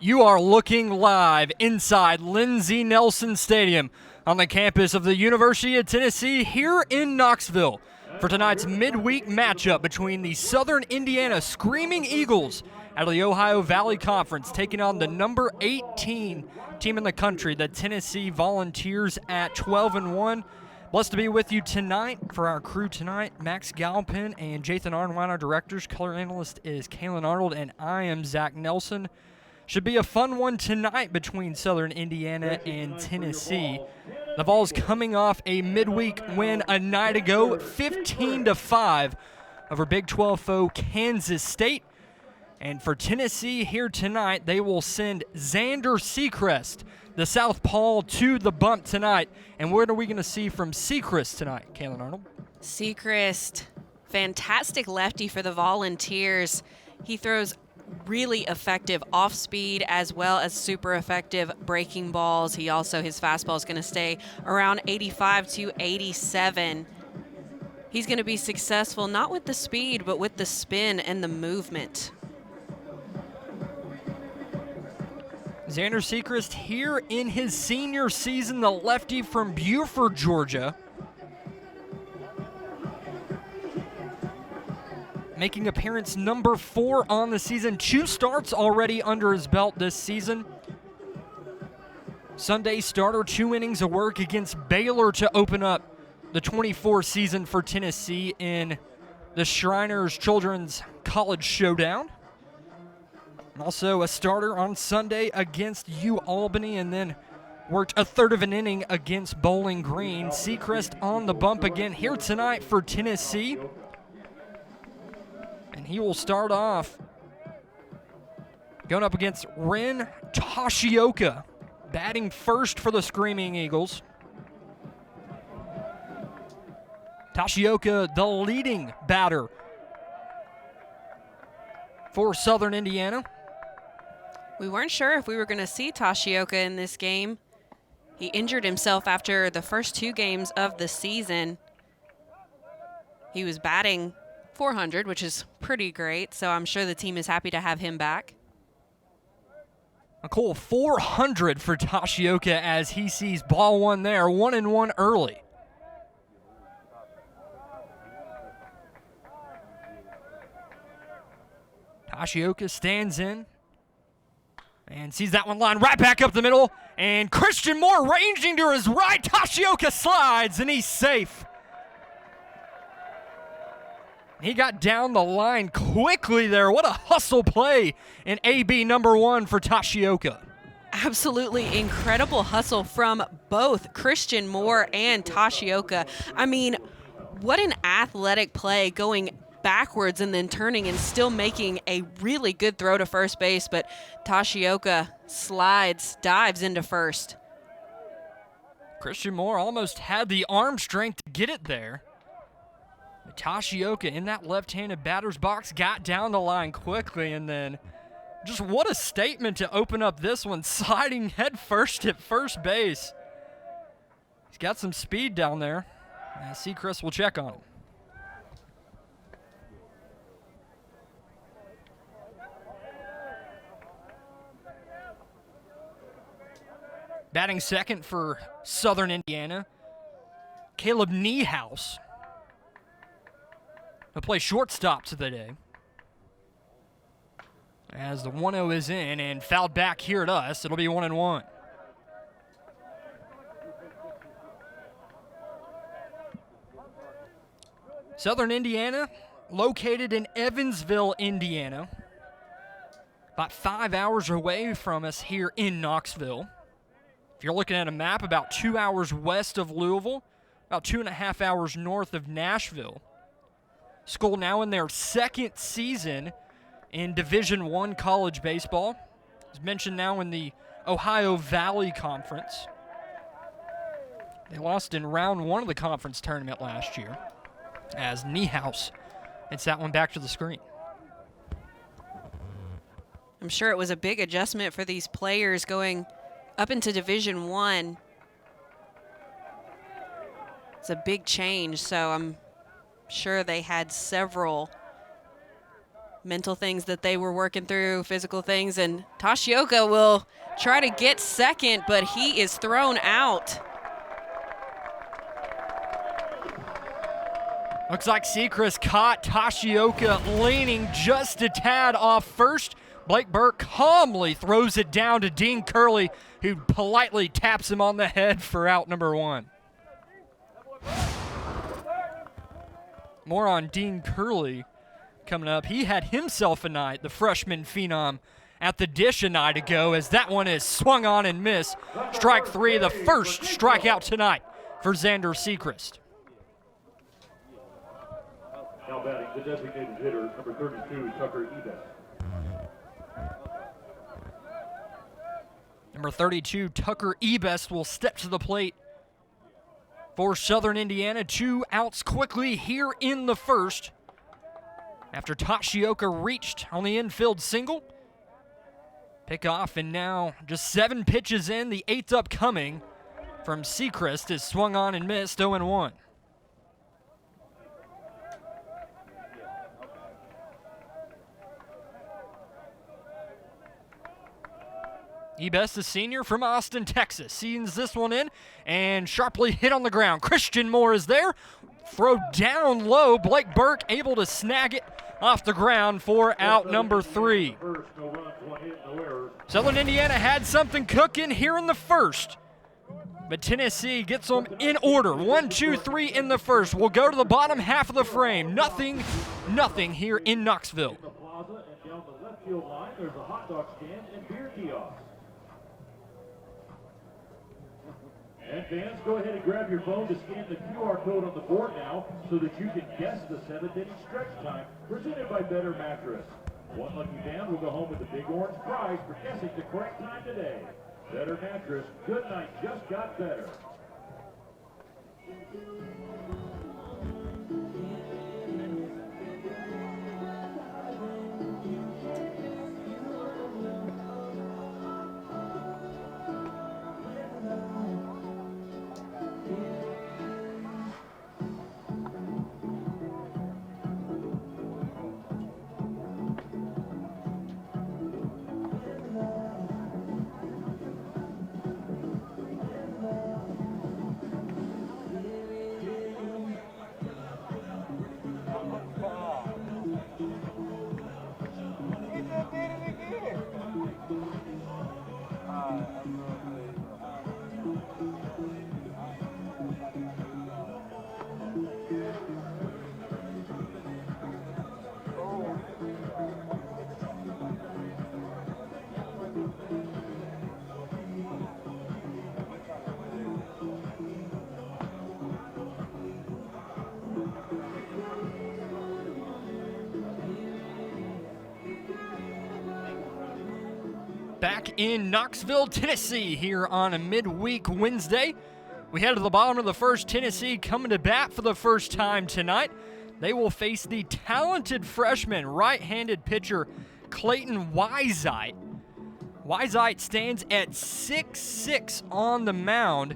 You are looking live inside Lindsey Nelson Stadium on the campus of the University of Tennessee here in Knoxville for tonight's midweek matchup between the Southern Indiana Screaming Eagles out of the Ohio Valley Conference taking on the number 18 team in the country, the Tennessee Volunteers at 12-1. Blessed to be with you tonight for our crew tonight. Max Galpin and Jathan Arnwine, our directors. Color analyst is Kalen Arnold, and I am Zach Nelson. Should be a fun one tonight between Southern Indiana and Tennessee. The Vols coming off a midweek win a night ago, 15-5 over Big 12 foe Kansas State. And for Tennessee here tonight, they will send Xander Sechrest, the southpaw, to the bump tonight. And what are we going to see from Sechrest tonight, Kalen Arnold? Sechrest, fantastic lefty for the Volunteers. He throws really effective off speed as well as super effective breaking balls. His fastball is going to stay around 85 to 87. He's going to be successful not with the speed but with the spin and the movement. Xander Sechrest here in his senior season, the lefty from Buford, Georgia. Making appearance number 4 on the season. 2 starts already under his belt this season. Sunday starter, 2 innings of work against Baylor to open up the 24 season for Tennessee in the Shriners Children's College Showdown. Also a starter on Sunday against UAlbany, and then worked a third of an inning against Bowling Green. Sechrest on the bump again here tonight for Tennessee. And he will start off going up against Ren Toshioka, batting first for the Screaming Eagles. Toshioka, the leading batter for Southern Indiana. We weren't sure if we were going to see Toshioka in this game. He injured himself after the first 2 games of the season. He was batting .400, which is pretty great, so I'm sure the team is happy to have him back. A cool .400 for Toshioka as he sees ball 1 there, 1-1 early. Toshioka stands in and sees that one line right back up the middle, and Christian Moore ranging to his right. Toshioka slides, and he's safe. He got down the line quickly there. What a hustle play in AB number 1 for Toshioka. Absolutely incredible hustle from both Christian Moore and Toshioka. I mean, what an athletic play, going backwards and then turning and still making a really good throw to first base, but Toshioka dives into first. Christian Moore almost had the arm strength to get it there. Toshioka in that left-handed batter's box got down the line quickly, and then just what a statement to open up this one, sliding head first at first base. He's got some speed down there. Sechrest will check on him. Batting second for Southern Indiana, Caleb Niehaus. He'll play shortstop today. As the 1-0 is in and fouled back here at us, it'll be 1-1. Southern Indiana, located in Evansville, Indiana. About 5 hours away from us here in Knoxville. If you're looking at a map, about 2 hours west of Louisville, about 2.5 hours north of Nashville. School now in their 2nd season in Division I college baseball. As mentioned, now in the Ohio Valley Conference. They lost in round 1 of the conference tournament last year as Niehaus hits that one back to the screen. I'm sure it was a big adjustment for these players going up into Division I. It's a big change, so I'm sure they had several mental things that they were working through, physical things, and Tashioka will try to get second, but he is thrown out. Looks like Sechrist caught Tashioka leaning just a tad off first. Blake Burke calmly throws it down to Dean Curley, who politely taps him on the head for out number 1. More on Dean Curley coming up. He had himself a night, the freshman phenom, at the dish a night ago, as that one is swung on and missed. Strike 3, the first strikeout tonight for Xander Sechrist. Now batting the designated hitter, number 32, Tucker Ebest. Number 32, Tucker Ebest, will step to the plate for Southern Indiana. 2 outs quickly here in the first, after Tashioka reached on the infield single. Pick off, and now just 7 pitches in, the 8th upcoming from Sechrist is swung on and missed, 0-1. Ebest, a senior from Austin, Texas, sees this one in and sharply hit on the ground. Christian Moore is there. Throw down low. Blake Burke able to snag it off the ground for out number 3. Southern Indiana had something cooking here in the first, but Tennessee gets them in order. 1, 2, 3 in the first. We'll go to the bottom half of the frame. Nothing here in Knoxville. The plaza and down the left field line, there's a hot dog stand and beer kiosk. And fans, go ahead and grab your phone to scan the QR code on the board now so that you can guess the 7th-inning stretch time presented by Better Mattress. One lucky fan will go home with the big orange prize for guessing the correct time today. Better Mattress, good night just got better. Back in Knoxville, Tennessee, here on a midweek Wednesday. We head to the bottom of the first. Tennessee coming to bat for the first time tonight. They will face the talented freshman right-handed pitcher Clayton Weisheit. Weisheit stands at 6'6" on the mound.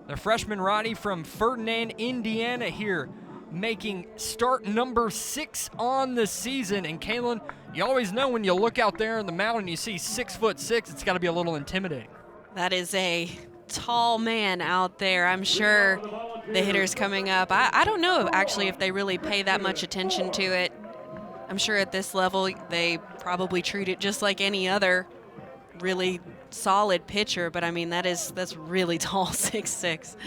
The freshman righty from Ferdinand, Indiana here, making start number 6 on the season. And Kalen, you always know when you look out there on the mound and you see 6'6", it's got to be a little intimidating. That is a tall man out there. I'm sure the hitters coming up, I don't know actually if they really pay that much attention to it. I'm sure at this level they probably treat it just like any other really solid pitcher, but I mean that's really tall, 6'6".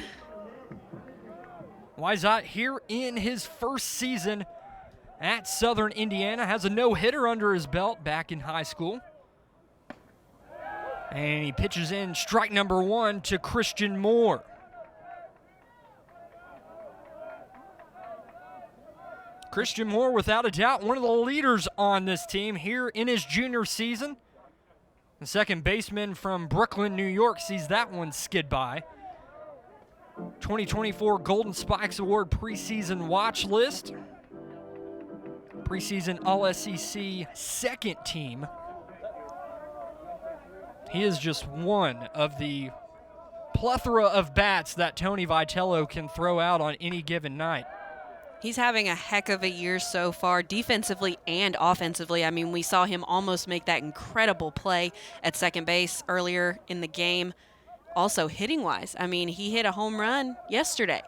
Weisheit here in his first season at Southern Indiana, has a no-hitter under his belt back in high school. And he pitches in strike number 1 to Christian Moore. Christian Moore, without a doubt, one of the leaders on this team here in his junior season. The second baseman from Brooklyn, New York, sees that one skid by. 2024 Golden Spikes Award preseason watch list. Preseason All-SEC second team. He is just one of the plethora of bats that Tony Vitello can throw out on any given night. He's having a heck of a year so far, defensively and offensively. I mean, we saw him almost make that incredible play at second base earlier in the game. Also, hitting-wise, I mean, he hit a home run yesterday,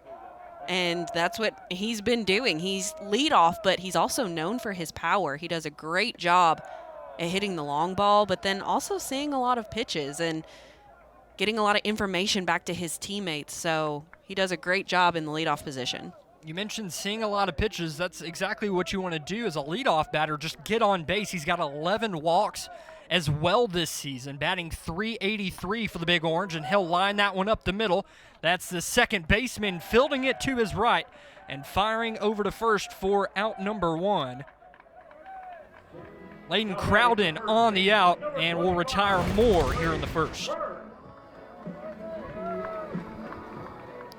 and that's what he's been doing. He's leadoff, but he's also known for his power. He does a great job at hitting the long ball, but then also seeing a lot of pitches and getting a lot of information back to his teammates. So he does a great job in the leadoff position. You mentioned seeing a lot of pitches. That's exactly what you want to do as a leadoff batter. Just get on base. He's got 11 walks as well this season, batting .383 for the Big Orange, and he'll line that one up the middle. That's the second baseman fielding it to his right and firing over to first for out number 1. Layden Crowden on the out, and will retire Moore here in the first.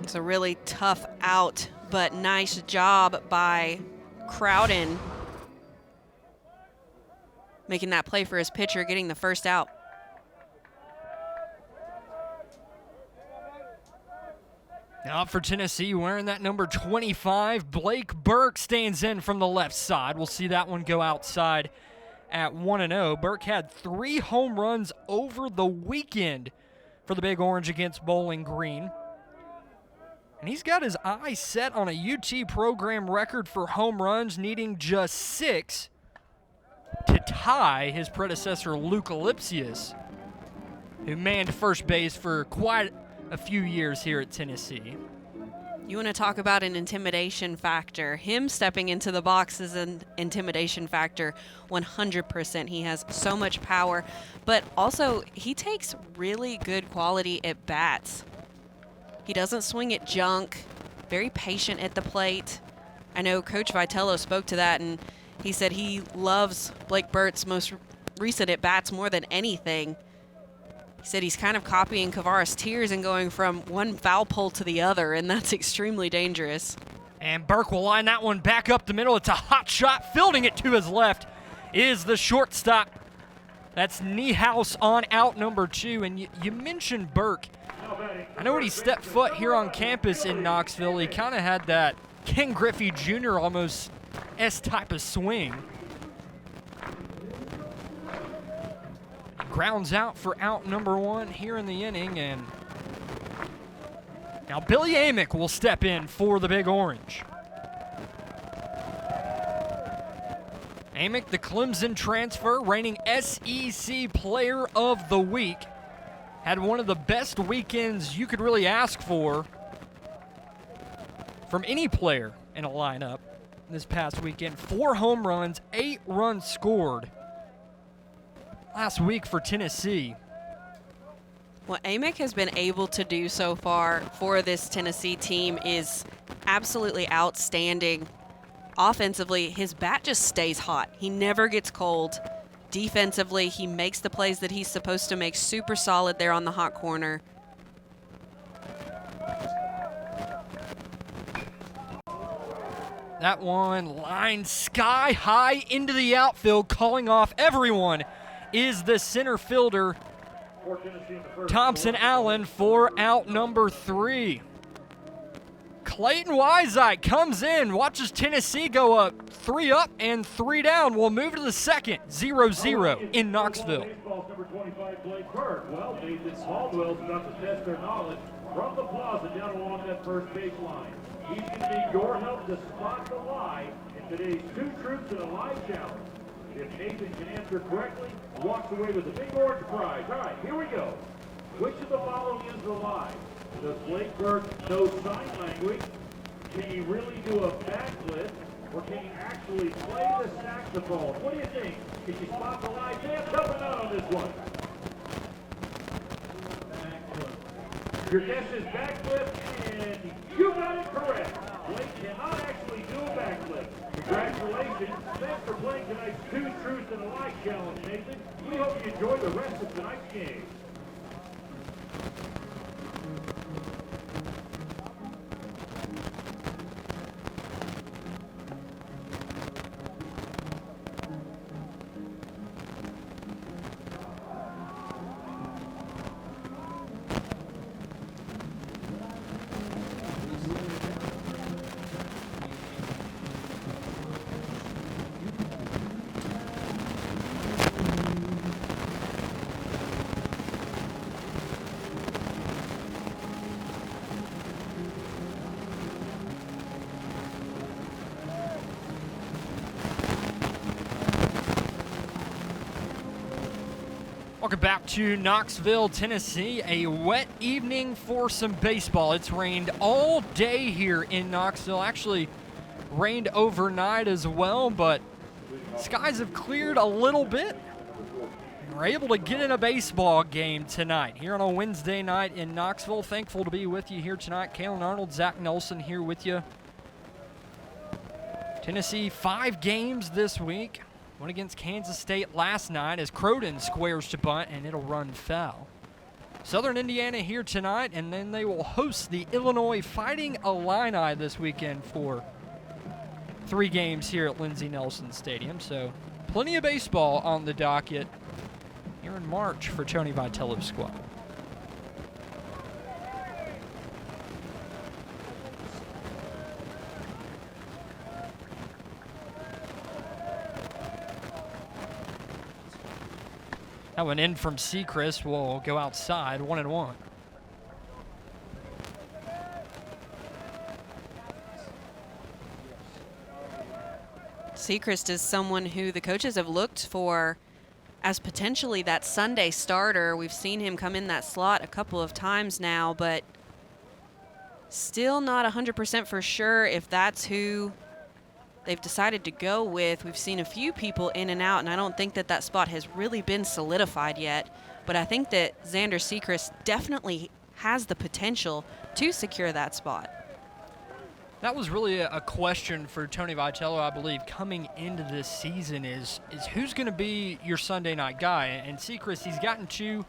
It's a really tough out, but nice job by Crowden making that play for his pitcher, getting the first out. Now up for Tennessee, wearing that number 25, Blake Burke stands in from the left side. We'll see that one go outside at 1-0. Burke had 3 home runs over the weekend for the Big Orange against Bowling Green. And he's got his eyes set on a UT program record for home runs, needing just 6 to tie his predecessor, Luke Lipsius, who manned first base for quite a few years here at Tennessee. You want to talk about an intimidation factor. Him stepping into the box is an intimidation factor, 100%. He has so much power, but also he takes really good quality at bats. He doesn't swing at junk, very patient at the plate. I know Coach Vitello spoke to that, and he said he loves Blake Burke's most recent at-bats more than anything. He said he's kind of copying Kavaris Tears and going from one foul pole to the other, and that's extremely dangerous. And Burke will line that one back up the middle. It's a hot shot. Fielding it to his left is the shortstop. That's Niehaus on out number 2. And you mentioned Burke. I know when he stepped foot here on campus in Knoxville, he kind of had that Ken Griffey Jr. almost S-type of swing. Grounds out for out number 1 here in the inning, and now Billy Amick will step in for the Big Orange. Amick, the Clemson transfer, reigning SEC Player of the Week, had one of the best weekends you could really ask for from any player in a lineup this past weekend. 4 home runs, 8 runs scored last week for Tennessee. What Amick has been able to do so far for this Tennessee team is absolutely outstanding. Offensively, his bat just stays hot. He never gets cold. Defensively, he makes the plays that he's supposed to make, super solid there on the hot corner. That one lined sky high into the outfield, calling off everyone is the center fielder, Thompson Allen, for out number 3. Clayton Weisheit comes in, watches Tennessee go up 3 up and 3 down. We'll move to the second, 0-0 in Knoxville. Number 25, Blake Burke. Well, Nathan Caldwell's about to test their knowledge from the plaza down along that first baseline. He's going to need your help to spot the lie in today's 2 Truths and a Lie challenge. If Nathan can answer correctly, walks away with a Big Orange prize. All right, here we go. Which of the following is the lie? Does Blake Burke know sign language? Can he really do a backflip? Or can he actually play the saxophone? What do you think? Can you spot the lie? Dan's helping out on this one. Backflip. Your guess is backflip, and you got it correct. Blake cannot actually do a backflip. Congratulations. Thanks for playing tonight's 2 Truths and a Lie challenge, Nathan. We hope you enjoy the rest of tonight's game. Welcome back to Knoxville, Tennessee. A wet evening for some baseball. It's rained all day here in Knoxville. Actually, rained overnight as well, but skies have cleared a little bit. We're able to get in a baseball game tonight here on a Wednesday night in Knoxville. Thankful to be with you here tonight. Kalen Arnold, Zach Nelson here with you. Tennessee 5 games this week. One against Kansas State last night as Croden squares to bunt, and it'll run foul. Southern Indiana here tonight, and then they will host the Illinois Fighting Illini this weekend for 3 games here at Lindsey Nelson Stadium. So plenty of baseball on the docket here in March for Tony Vitello's squad. That one in from Sechrist will go outside, 1-1. Sechrist is someone who the coaches have looked for as potentially that Sunday starter. We've seen him come in that slot a couple of times now, but still not 100% for sure if that's who they've decided to go with. We've seen a few people in and out, and I don't think that that spot has really been solidified yet. But I think that Xander Sechrist definitely has the potential to secure that spot. That was really a question for Tony Vitello, I believe, coming into this season is who's going to be your Sunday night guy? And Sechrist, he's gotten 2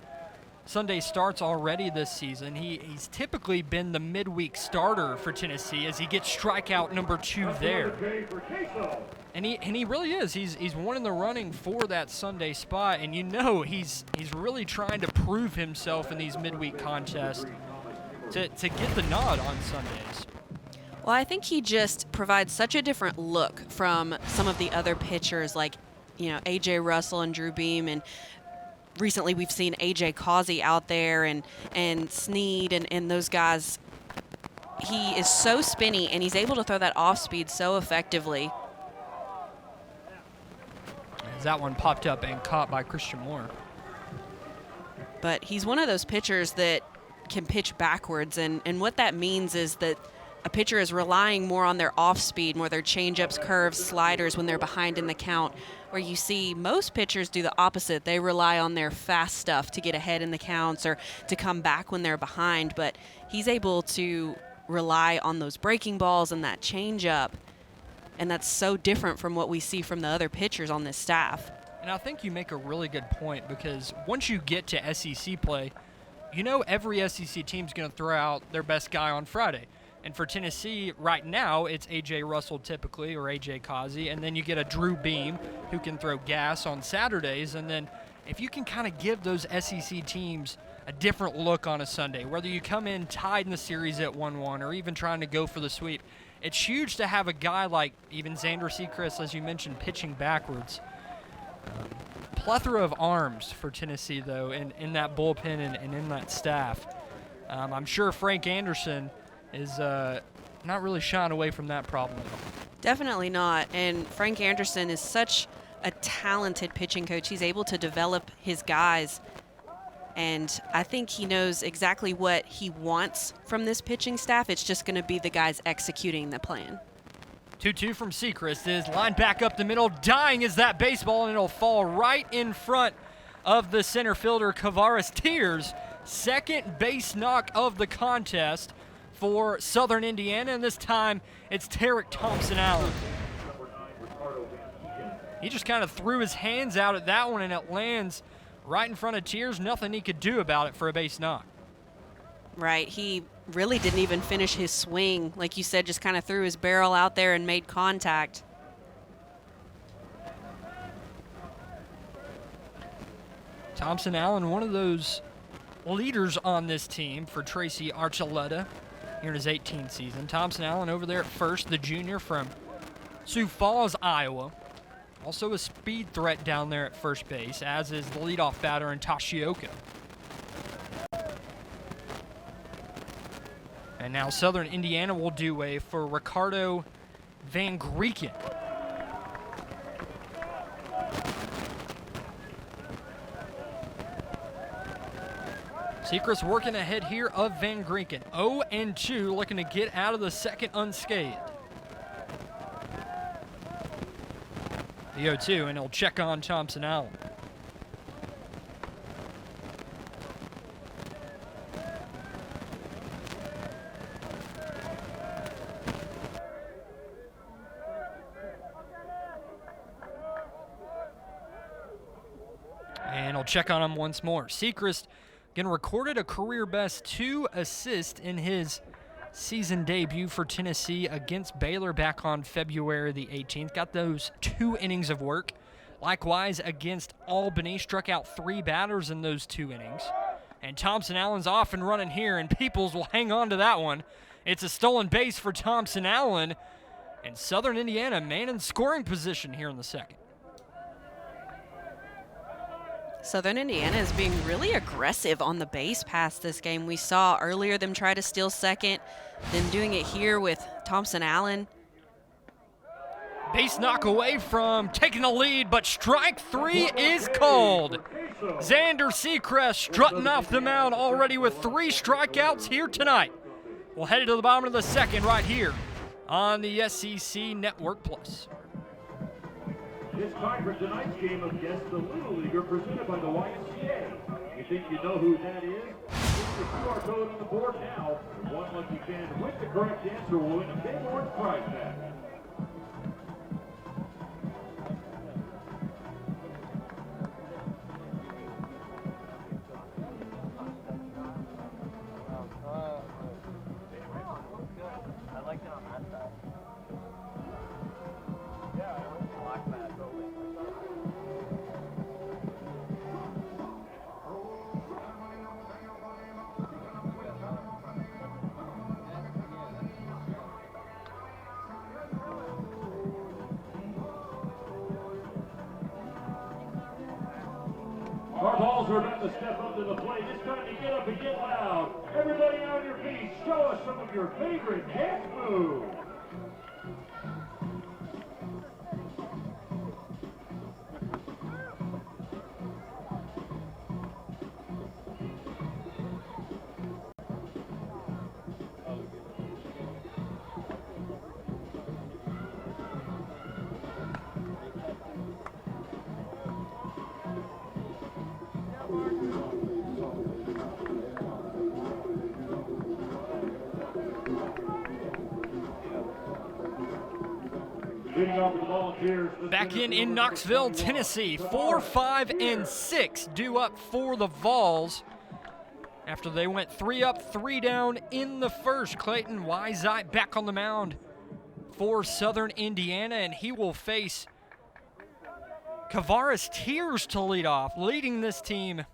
Sunday starts already this season. He's typically been the midweek starter for Tennessee as he gets strikeout number 2 there. And he really is. He's one in the running for that Sunday spot, and you know he's really trying to prove himself in these midweek contests to get the nod on Sundays. Well, I think he just provides such a different look from some of the other pitchers like, A.J. Russell and Drew Beam, and recently we've seen A.J. Causey out there and Snead and those guys. He is so spinny, and he's able to throw that off speed so effectively. As that one popped up and caught by Christian Moore. But he's one of those pitchers that can pitch backwards, and what that means is that a pitcher is relying more on their off speed, more their changeups, curves, sliders when they're behind in the count, where you see most pitchers do the opposite. They rely on their fast stuff to get ahead in the counts or to come back when they're behind, but he's able to rely on those breaking balls and that changeup, and that's so different from what we see from the other pitchers on this staff. And I think you make a really good point, because once you get to SEC play, every SEC team's going to throw out their best guy on Friday. And for Tennessee, right now, it's A.J. Russell typically, or A.J. Causey, and then you get a Drew Beam who can throw gas on Saturdays. And then if you can kind of give those SEC teams a different look on a Sunday, whether you come in tied in the series at 1-1 or even trying to go for the sweep, it's huge to have a guy like even Xander Sechrist, as you mentioned, pitching backwards. Plethora of arms for Tennessee, though, in that bullpen and in that staff. I'm sure Frank Anderson is not really shying away from that problem at all. Definitely not. And Frank Anderson is such a talented pitching coach. He's able to develop his guys, and I think he knows exactly what he wants from this pitching staff. It's just going to be the guys executing the plan. 2-2 from Sechrist is lined back up the middle. Dying is that baseball, and it'll fall right in front of the center fielder, Kavaris Tears. Second base knock of the contest for Southern Indiana, and this time it's Tarek Thompson-Allen. He just kind of threw his hands out at that one, and it lands right in front of Tears. Nothing he could do about it for a base knock. Right, he really didn't even finish his swing. Like you said, just kind of threw his barrel out there and made contact. Thompson-Allen, one of those leaders on this team for Tracy Archuleta here in his 18th season. Thompson-Allen over there at first, the junior from Sioux Falls, Iowa. Also a speed threat down there at first base, as is the leadoff batter in Tashioka. And now Southern Indiana will do way for Ricardo Van Grieken. Sechrist working ahead here of Van Grinken. 0-2, looking to get out of the second unscathed. The 0-2, and he'll check on Thompson Allen. And he'll check on him once more. Sechrist again recorded a career best 2 assists in his season debut for Tennessee against Baylor back on February the 18th. Got those 2 innings of work. Likewise against Albany, struck out 3 batters in those 2 innings. And Thompson Allen's off and running here, and Peoples will hang on to that one. It's a stolen base for Thompson Allen, and Southern Indiana man in scoring position here in the second. Southern Indiana is being really aggressive on the base pass this game. We saw earlier them try to steal second, then doing it here with Thompson Allen. Base knock away from taking the lead, but strike 3 is called. Xander Sechrist strutting off the mound already with 3 strikeouts here tonight. We'll head to the bottom of the second right here on the SEC Network Plus. It's time for tonight's game of Guess the Little Leaguer presented by the YMCA. You think you know who that is? Use the QR code on the board now. One lucky fan with the correct answer will win a Big Orange prize pack. I liked it on that side. Yeah, I like the black mat building. Our balls are about to step up to the plate. It's time to get up and get loud. Everybody on your feet, show us some of your favorite dance moves. Back in Knoxville, Tennessee, 4, 5, and 6 due up for the Vols after they went 3 up, 3 down in the first. Clayton Weisheit back on the mound for Southern Indiana, and he will face Kavaris Tears to lead off, leading this team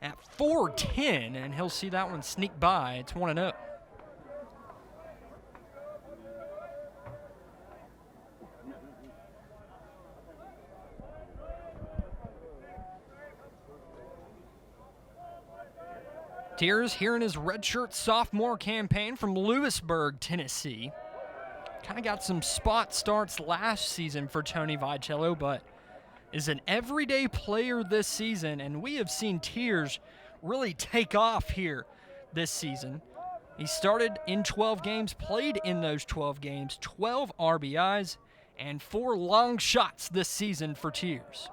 at 4-10, and he'll see that one sneak by. It's 1-0. Tears here in his redshirt sophomore campaign from Lewisburg, Tennessee. Kind of got some spot starts last season for Tony Vitello, but is an everyday player this season, and we have seen Tears really take off here this season. He started in 12 games, played in those 12 games, 12 RBIs, and 4 long shots this season for Tears.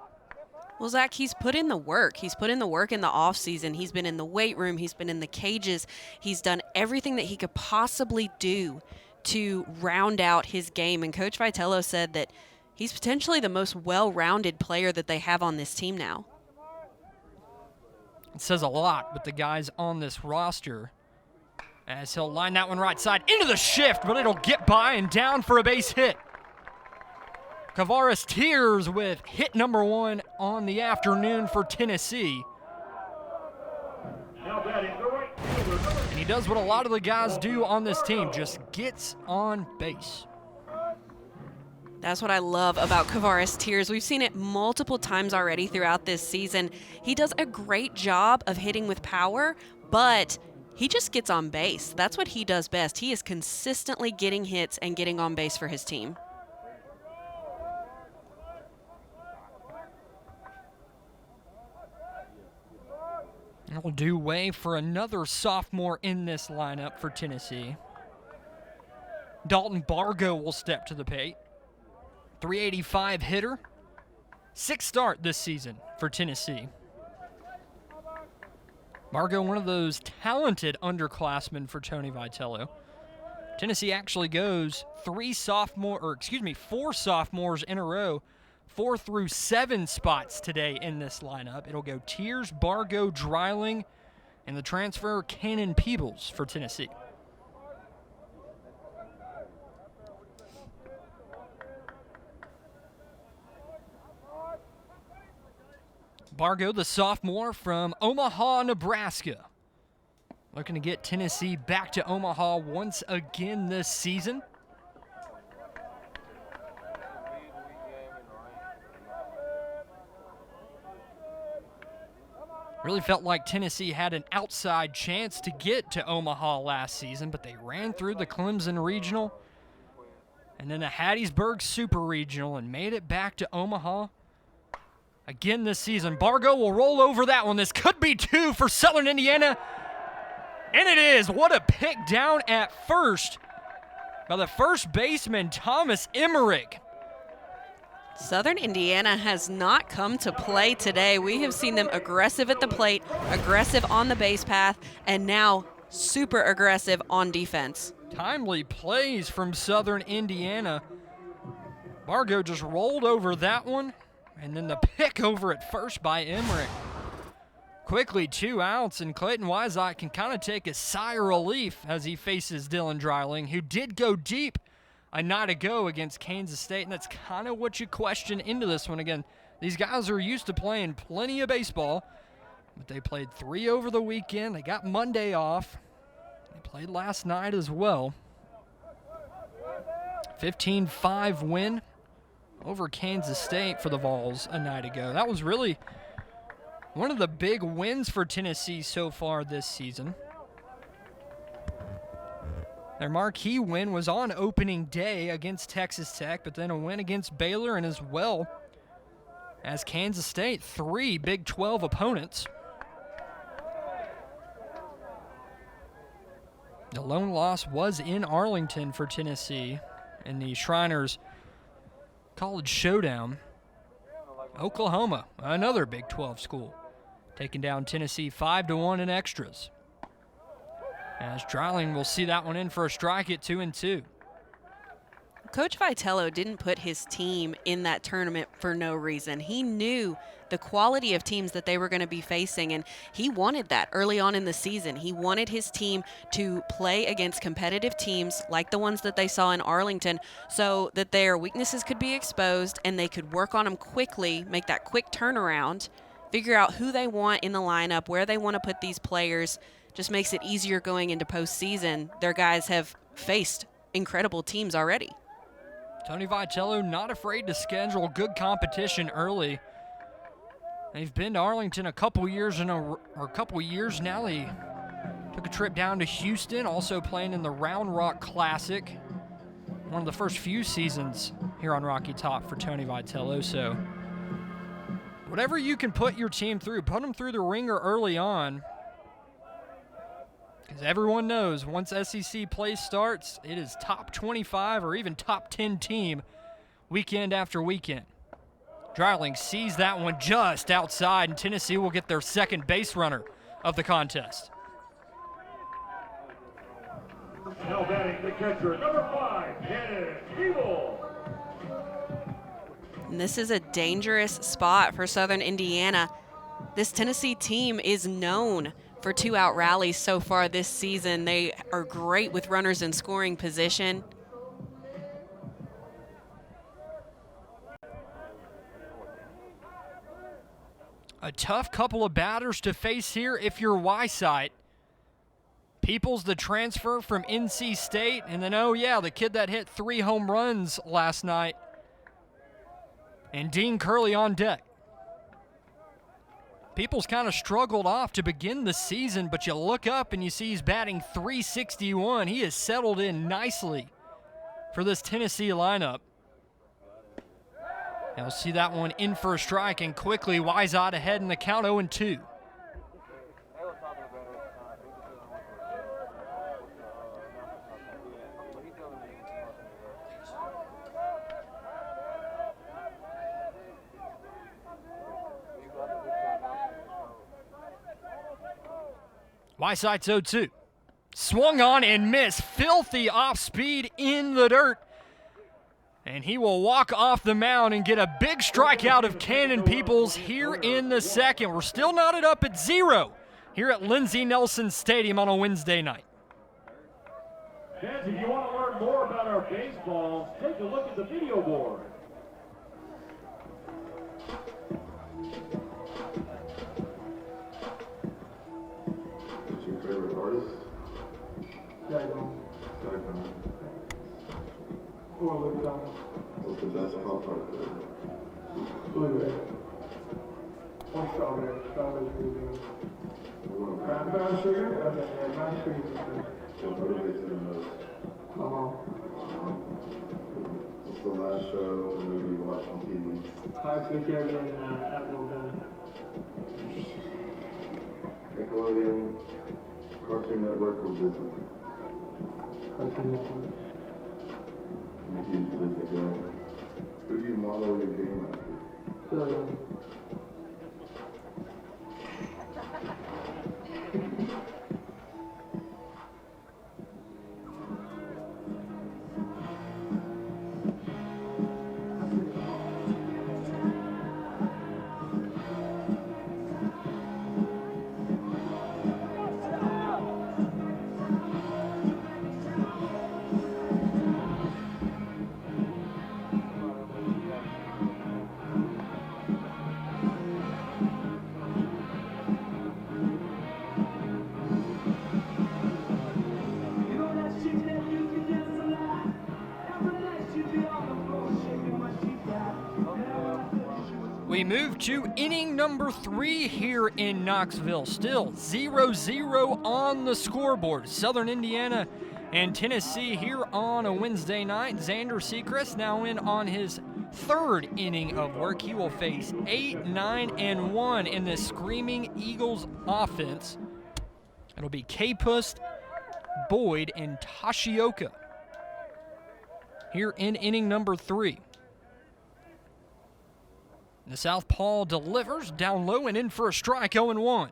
Well, Zach, he's put in the work. He's put in the work in the offseason. He's been in the weight room. He's been in the cages. He's done everything that he could possibly do to round out his game. And Coach Vitello said that he's potentially the most well-rounded player that they have on this team now. It says a lot with the guys on this roster, as he'll line that one right side into the shift, but it'll get by and down for a base hit. Kavaris Tears with hit number 1 on the afternoon for Tennessee. And he does what a lot of the guys do on this team, just gets on base. That's what I love about Kavaris Tears. We've seen it multiple times already throughout this season. He does a great job of hitting with power, but he just gets on base. That's what he does best. He is consistently getting hits and getting on base for his team. That'll do way for another sophomore in this lineup for Tennessee. Dalton Bargo will step to the plate. 385 hitter. 6th start this season for Tennessee. Bargo, one of those talented underclassmen for Tony Vitello. Tennessee actually goes 4 sophomores in a row, 4 through 7 spots today in this lineup. It'll go Tears, Bargo, Dreiling, and the transfer Cannon Peebles for Tennessee. Bargo, the sophomore from Omaha, Nebraska. Looking to get Tennessee back to Omaha once again this season. Really felt like Tennessee had an outside chance to get to Omaha last season, but they ran through the Clemson Regional and then the Hattiesburg Super Regional and made it back to Omaha again this season. Bargo will roll over that one. This could be 2 for Southern Indiana. And it is. What a pick down at first by the first baseman, Thomas Emmerich. Southern Indiana has not come to play today. We have seen them aggressive at the plate, aggressive on the base path, and now super aggressive on defense. Timely plays from Southern Indiana. Bargo just rolled over that one. And then the pick over at first by Emmerich. Quickly 2 outs, and Clayton Weizot can kind of take a sigh of relief as he faces Dylan Dreiling, who did go deep a night ago against Kansas State, and that's kind of what you question into this one. Again, these guys are used to playing plenty of baseball, but they played 3 over the weekend. They got Monday off. They played last night as well. 15-5 win over Kansas State for the Vols a night ago. That was really one of the big wins for Tennessee so far this season. Their marquee win was on opening day against Texas Tech, but then a win against Baylor and as well as Kansas State, 3 Big 12 opponents. The lone loss was in Arlington for Tennessee in the Shriners College Showdown. Oklahoma, another Big 12 school, taking down Tennessee 5-1 in extras. As Dreiling will see that one in for a strike at 2-2. Coach Vitello didn't put his team in that tournament for no reason. He knew the quality of teams that they were going to be facing, and he wanted that early on in the season. He wanted his team to play against competitive teams like the ones that they saw in Arlington so that their weaknesses could be exposed and they could work on them quickly, make that quick turnaround, figure out who they want in the lineup, where they want to put these players. Just makes it easier going into postseason. Their guys have faced incredible teams already. Tony Vitello not afraid to schedule good competition early. They've been to Arlington a couple years now. They took a trip down to Houston, also playing in the Round Rock Classic. One of the first few seasons here on Rocky Top for Tony Vitello. So whatever you can put your team through, put them through the ringer early on. Because everyone knows once SEC play starts, it is top 25 or even top 10 team weekend after weekend. Dreiling sees that one just outside, and Tennessee will get their second base runner of the contest. Now batting the catcher, number 5, Cannon Peebles. And this is a dangerous spot for Southern Indiana. This Tennessee team is known for 2-out rallies so far this season. They are great with runners in scoring position. A tough couple of batters to face here if you're Weissite. Peebles, the transfer from NC State, and then, oh yeah, the kid that hit 3 home runs last night. And Dean Curley on deck. Peebles kind of struggled off to begin the season, but you look up and you see he's batting .361. He has settled in nicely for this Tennessee lineup. You'll see that one in for a strike, and quickly Weizot ahead in the count 0-2. Weisheit's 0-2. Swung on and missed. Filthy off speed in the dirt. And he will walk off the mound and get a big strikeout of Cannon Peoples here in the second. We're still knotted up at 0 here at Lindsey Nelson Stadium on a Wednesday night. Fans, if you want to learn more about our baseballs, take a look at the video board. What's your favorite artist? What's the best pop art there? Blueberry. Or strawberry. Strawberry's pretty good. Brown sugar? Okay, yeah, brown sugar is good. What motivates you the most? My mom. What's the last show or movie you watched on TV? Pirates of the Caribbean at Will Gun. Nickelodeon, Cartoon Network, or Disney? Cartoon Network. I'm a huge Disney guy. Who do you model your game after? So, We move to inning number 3 here in Knoxville. Still 0-0 on the scoreboard. Southern Indiana and Tennessee here on a Wednesday night. Xander Sechrist now in on his 3rd inning of work. He will face 8, 9, and 1 in the Screaming Eagles offense. It'll be Capust, Boyd, and Tashioka here in inning number 3. The southpaw delivers down low and in for a strike, 0-1.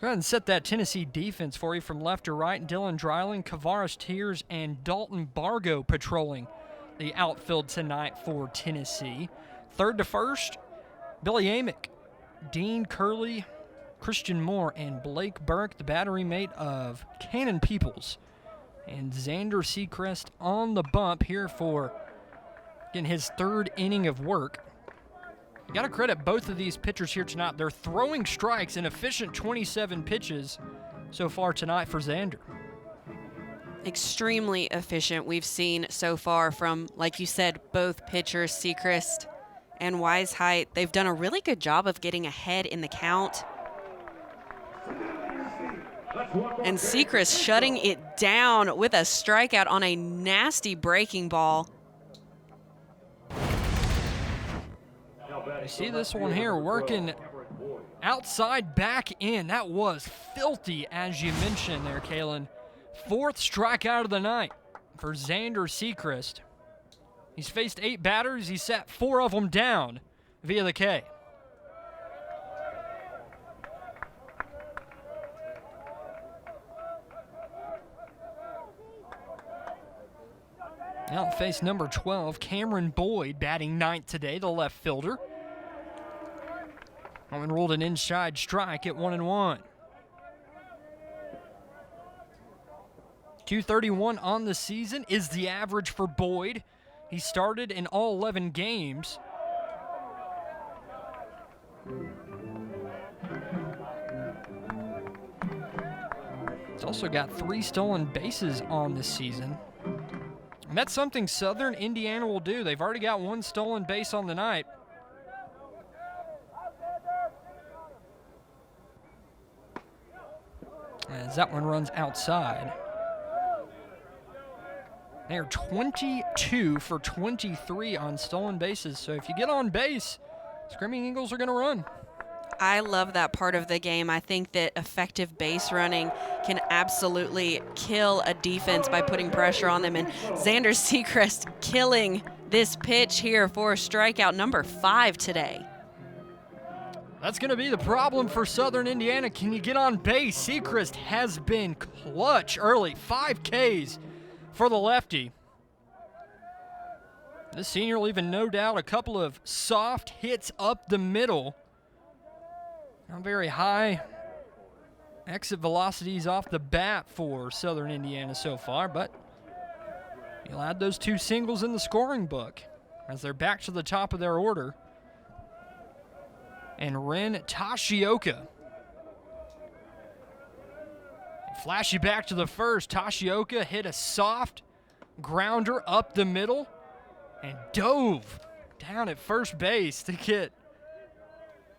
Go ahead and set that Tennessee defense for you from left to right. Dylan Dreiling, Kavaris Tears, and Dalton Bargo patrolling the outfield tonight for Tennessee. Third to first, Billy Amick, Dean Curley, Christian Moore, and Blake Burke, the battery mate of Cannon Peoples. And Xander Sechrist on the bump here for getting his 3rd inning of work. You got to credit both of these pitchers here tonight. They're throwing strikes in efficient 27 pitches so far tonight for Xander. Extremely efficient we've seen so far from, like you said, both pitchers, Sechrist and Weisheit. They've done a really good job of getting ahead in the count. And Sechrist shutting it down with a strikeout on a nasty breaking ball. You see this one here working outside back in. That was filthy, as you mentioned there, Kalen. 4th strikeout of the night for Xander Sechrist. He's faced 8 batters. He sat 4 of them down via the K. Now face number 12, Cameron Boyd, batting 9th today, the left fielder. And rolled an inside strike at 1-1. 231 on the season is the average for Boyd. He started in all 11 games. He's also got 3 stolen bases on the season. And that's something Southern Indiana will do. They've already got 1 stolen base on the night. As that one runs outside. They're 22 for 23 on stolen bases. So if you get on base, Screaming Eagles are going to run. I love that part of the game. I think that effective base running can absolutely kill a defense by putting pressure on them. And Xander Sechrist killing this pitch here for strikeout number 5 today. That's going to be the problem for Southern Indiana. Can you get on base? Sechrist has been clutch early. 5 Ks for the lefty. This senior leaving no doubt a couple of soft hits up the middle. Not very high exit velocities off the bat for Southern Indiana so far, but you'll add those 2 singles in the scoring book as they're back to the top of their order. And Ren Tashioka. Flashy back to the first. Tashioka hit a soft grounder up the middle and dove down at first base to get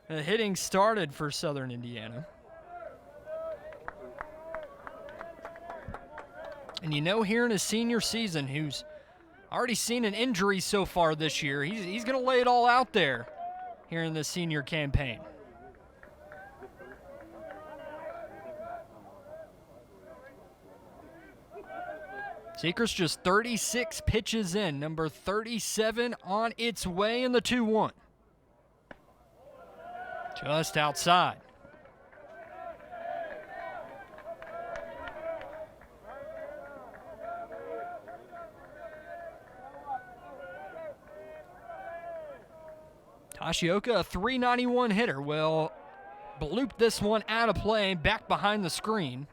the hitting started for Southern Indiana. And you know, here in his senior season, who's already seen an injury so far this year, he's going to lay it all out there here in the senior campaign. Sechrist just 36 pitches in, number 37 on its way in the 2-1. Just outside. Tashioka, a .391 hitter, will bloop this one out of play, back behind the screen.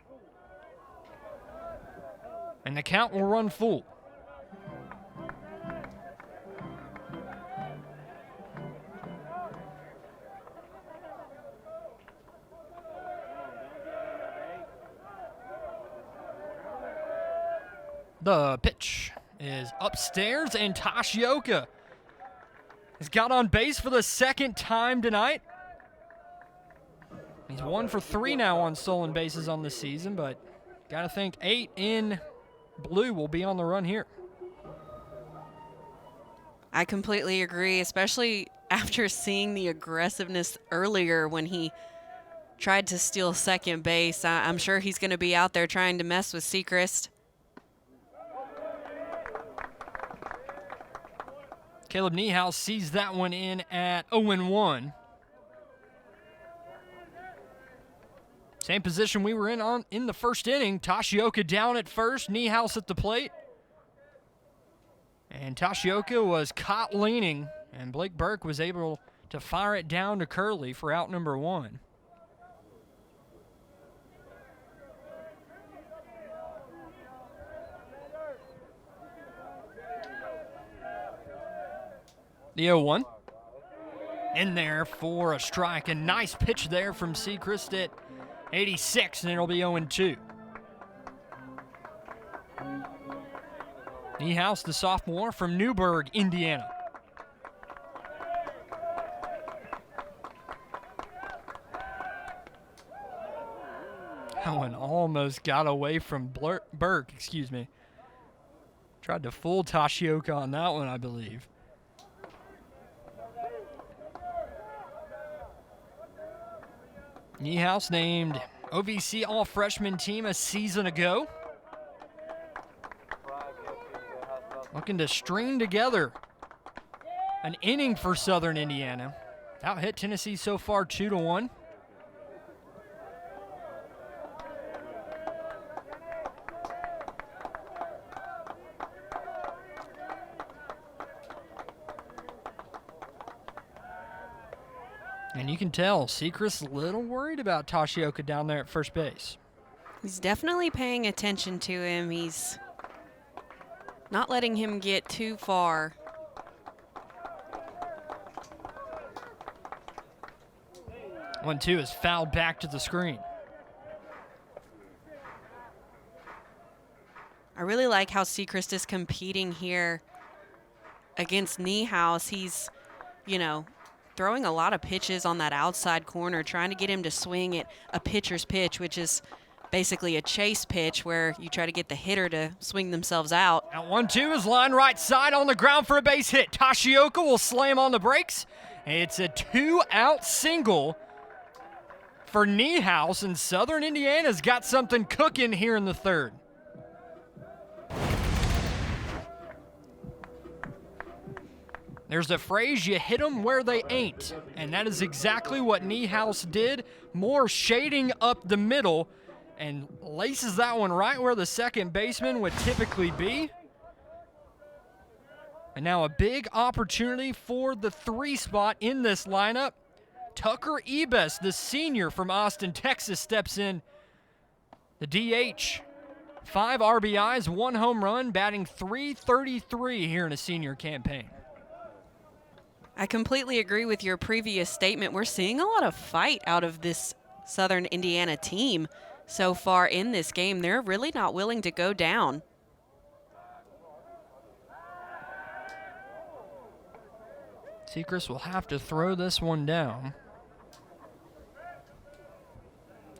And the count will run full. The pitch is upstairs, and Tashioka has got on base for the 2nd time tonight. He's 1 for 3 now on stolen bases on the season, but got to think 8 in blue will be on the run here. I completely agree, especially after seeing the aggressiveness earlier when he tried to steal second base. I'm sure he's going to be out there trying to mess with Sechrist. Caleb Niehaus sees that one in at 0-1. Same position we were in the first inning. Tashioka down at first, Niehaus at the plate. And Tashioka was caught leaning, and Blake Burke was able to fire it down to Curley for out number 1. The 0-1. In there for a strike. A nice pitch there from Sechrist at 86, and it'll be 0-2. Niehaus, the sophomore from Newburgh, Indiana. That one almost got away from Burke, Tried to fool Tashioka on that one, I believe. Niehaus named OVC All-Freshman team a season ago. Looking to string together an inning for Southern Indiana. Out hit Tennessee so far 2-1. And you can tell Sechrist's a little worried about Tashioka down there at first base. He's definitely paying attention to him. He's not letting him get too far. One, two is fouled back to the screen. I really like how Sechrist is competing here against Niehaus. He's, throwing a lot of pitches on that outside corner, trying to get him to swing at a pitcher's pitch, which is basically a chase pitch where you try to get the hitter to swing themselves out. Now 1-2 is line right side on the ground for a base hit. Tashioka will slam on the brakes. It's a 2-out single for Niehaus, and Southern Indiana's got something cooking here in the 3rd. There's the phrase, you hit them where they ain't. And that is exactly what Niehaus did. Moore shading up the middle and laces that one right where the second baseman would typically be. And now a big opportunity for the 3 spot in this lineup. Tucker Ebes, the senior from Austin, Texas, steps in. The DH, 5 RBIs, 1 home run, batting .333 here in a senior campaign. I completely agree with your previous statement. We're seeing a lot of fight out of this Southern Indiana team so far in this game. They're really not willing to go down. Sechrist will have to throw this one down.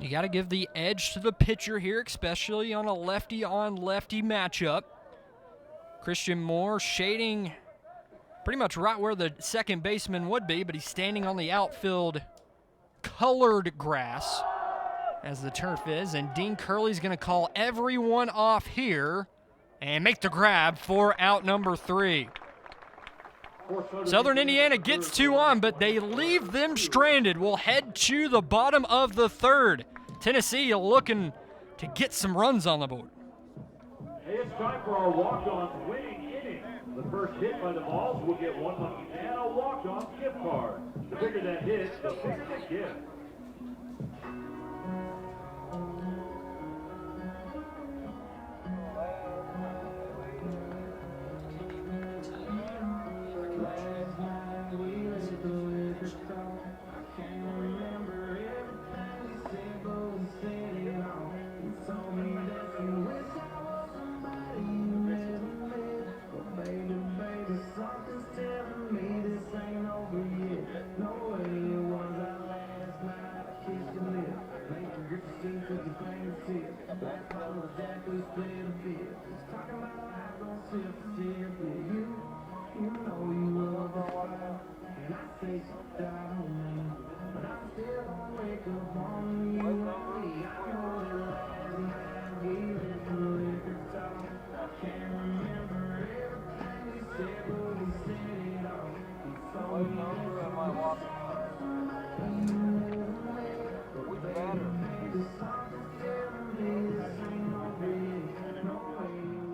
You got to give the edge to the pitcher here, especially on a lefty-on-lefty matchup. Christian Moore shading pretty much right where the second baseman would be, but he's standing on the outfield colored grass, as the turf is, and Dean Curley's going to call everyone off here and make the grab for out number 3. Southern Indiana gets 2 on, but they leave them stranded. We'll head to the bottom of the 3rd. Tennessee looking to get some runs on the board. Hey, it's time for our walk-on winning inning. The first hit by the Vols will get 1 lucky fan a walk-on gift card. The bigger that hit, the bigger the gift.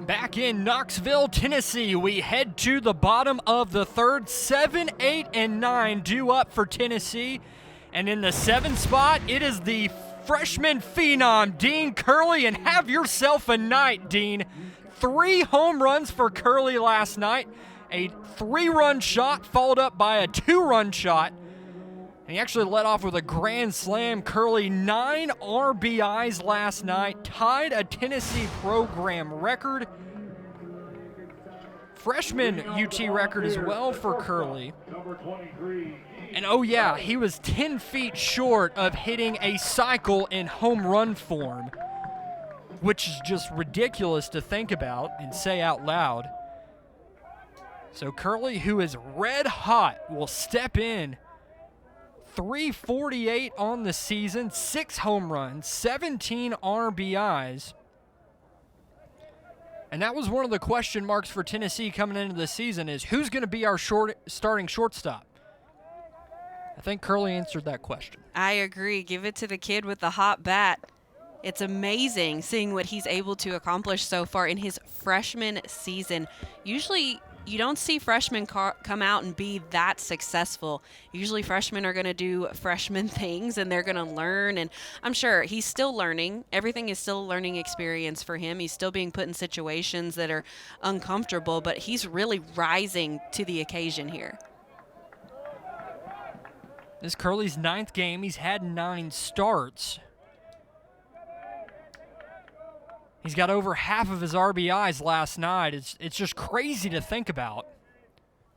Back in Knoxville, Tennessee, we head to the bottom of the 3rd. 7, 8, and 9 due up for Tennessee. And in the 7th spot, it is the freshman phenom, Dean Curley. And have yourself a night, Dean. 3 home runs for Curley last night. A 3-run shot followed up by a 2-run shot. And he actually led off with a grand slam. Curley, 9 RBIs last night, tied a Tennessee program record. Freshman UT record as well for Curley. And oh yeah, he was 10 feet short of hitting a cycle in home run form, which is just ridiculous to think about and say out loud. So Curley, who is red hot, will step in. 348 on the season, 6 home runs, 17 RBIs. And that was one of the question marks for Tennessee coming into the season is who's going to be our starting shortstop? I think Curley answered that question. I agree. Give it to the kid with the hot bat. It's amazing seeing what he's able to accomplish so far in his freshman season. Usually you don't see freshmen come out and be that successful. Usually freshmen are going to do freshman things and they're going to learn. And I'm sure he's still learning. Everything is still a learning experience for him. He's still being put in situations that are uncomfortable, but he's really rising to the occasion here. This is Curley's 9th game. He's had 9 starts. He's got over half of his RBIs last night. It's just crazy to think about.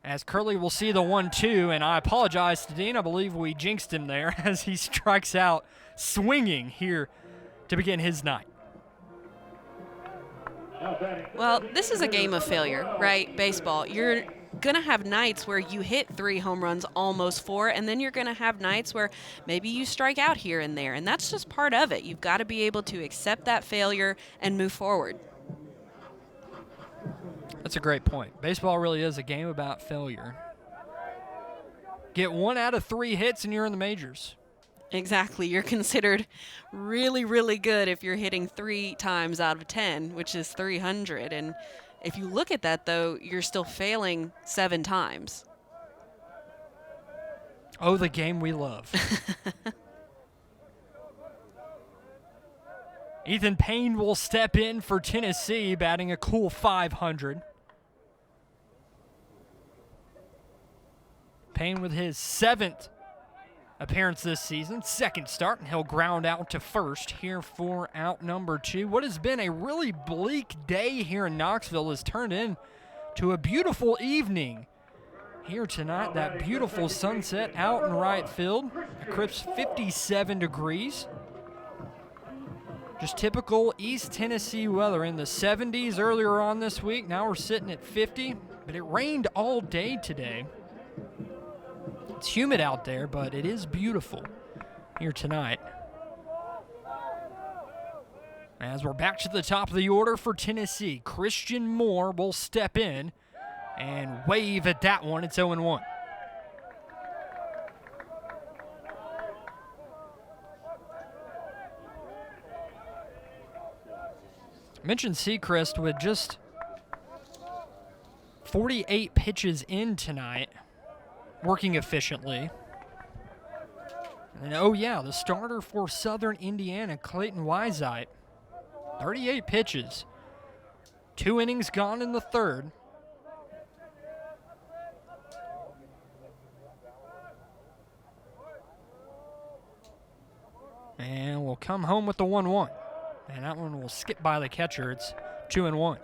As Curley will see the 1-2, and I apologize to Dean. I believe we jinxed him there as he strikes out swinging here to begin his night. Well, this is a game of failure, right? Baseball. You're going to have nights where you hit 3 home runs, almost 4, and then you're going to have nights where maybe you strike out here and there, and that's just part of it. You've got to be able to accept that failure and move forward. That's a great point. Baseball really is a game about failure. Get 1 out of 3 hits and you're in the majors. Exactly. You're considered really, really good if you're hitting 3 times out of 10, which is 300. And if you look at that, though, you're still failing 7 times. Oh, the game we love. Ethan Payne will step in for Tennessee, batting a cool .500. Payne with his 7th appearance this season, 2nd start, and he'll ground out to first here for out number 2. What has been a really bleak day here in Knoxville has turned into a beautiful evening here tonight. That beautiful sunset out in right field, a crisp 57 degrees. Just typical East Tennessee weather, in the 70s earlier on this week. Now we're sitting at 50, but it rained all day today. It's humid out there, but it is beautiful here tonight. As we're back to the top of the order for Tennessee, Christian Moore will step in and wave at that one. It's 0-1. I mentioned Sechrist with just 48 pitches in tonight, working efficiently. And oh yeah, the starter for Southern Indiana, Clayton Weisheit, 38 pitches, 2 innings gone in the 3rd. And we'll come home with the 1-1. And that one will skip by the catcher. It's 2-1.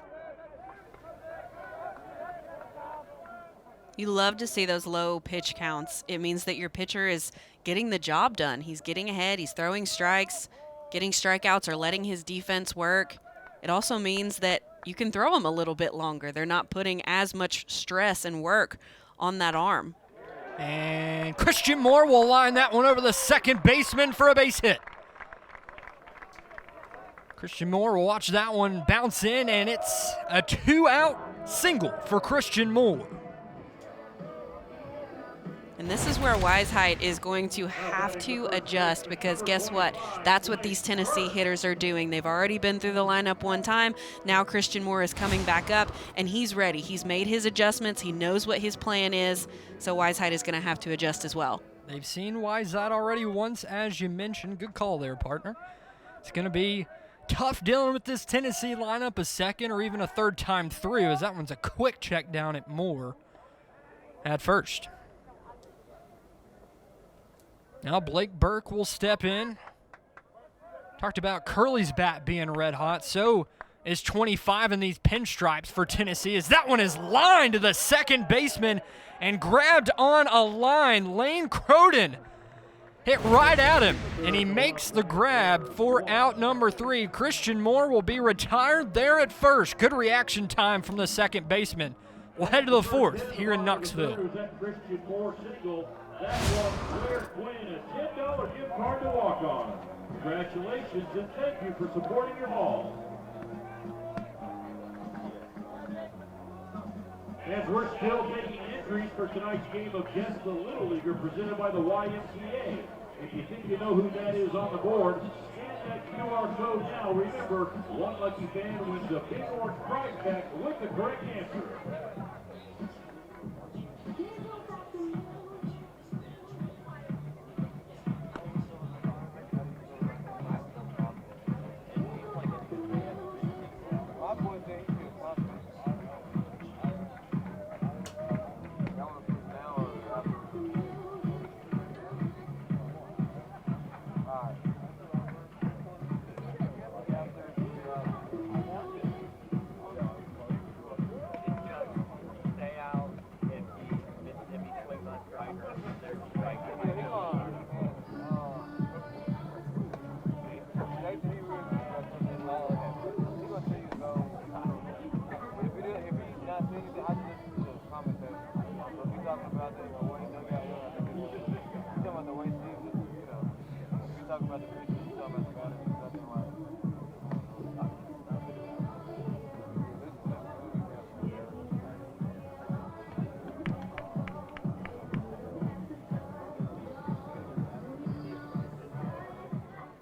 You love to see those low pitch counts. It means that your pitcher is getting the job done. He's getting ahead. He's throwing strikes, getting strikeouts, or letting his defense work. It also means that you can throw them a little bit longer. They're not putting as much stress and work on that arm. And Christian Moore will line that one over the second baseman for a base hit. Christian Moore will watch that one bounce in, and it's a 2-out single for Christian Moore. And this is where Weisheit is going to have to adjust, because guess what? That's what these Tennessee hitters are doing. They've already been through the lineup one time. Now Christian Moore is coming back up, and he's ready. He's made his adjustments. He knows what his plan is, so Weisheit is going to have to adjust as well. They've seen Weisheit already once, as you mentioned. Good call there, partner. It's going to be tough dealing with this Tennessee lineup a second or even a third time through, as that one's a quick check down at Moore at first. Now Blake Burke will step in. Talked about Curley's bat being red hot. So is 25 in these pinstripes for Tennessee, as that one is lined to the second baseman and grabbed on a line. Lane Croden hit right at him, and he makes the grab for out number 3. Christian Moore will be retired there at first. Good reaction time from the second baseman. We'll head to the 4th here in Knoxville. Christian Moore single. That one, Blair Quinn, a $10 gift card to walk on. Congratulations and thank you for supporting your ball. As we're still taking entries for tonight's game of Guess the Little Leaguer presented by the YMCA. If you think you know who that is on the board, scan that QR code now. Remember, one lucky fan wins a big orange prize pack with the correct answer.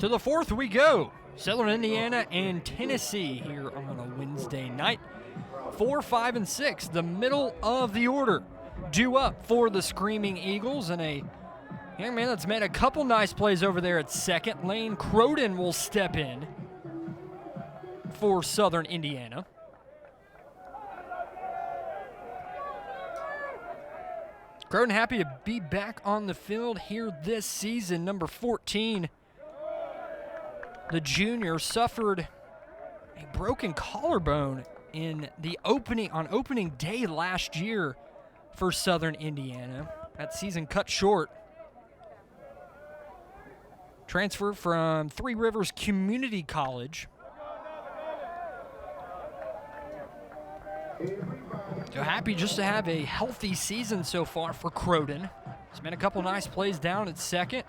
To the fourth we go. Southern Indiana and Tennessee here on a Wednesday night. 4, 5, and 6, the middle of the order. Due up for the Screaming Eagles, and a young man that's made a couple nice plays over there at second. Lane Croden will step in for Southern Indiana. Croden happy to be back on the field here this season. Number 14, the junior, suffered a broken collarbone on opening day last year for Southern Indiana. That season cut short. Transferred from Three Rivers Community College. So happy just to have a healthy season so far for Croden. He's made a couple nice plays down at second.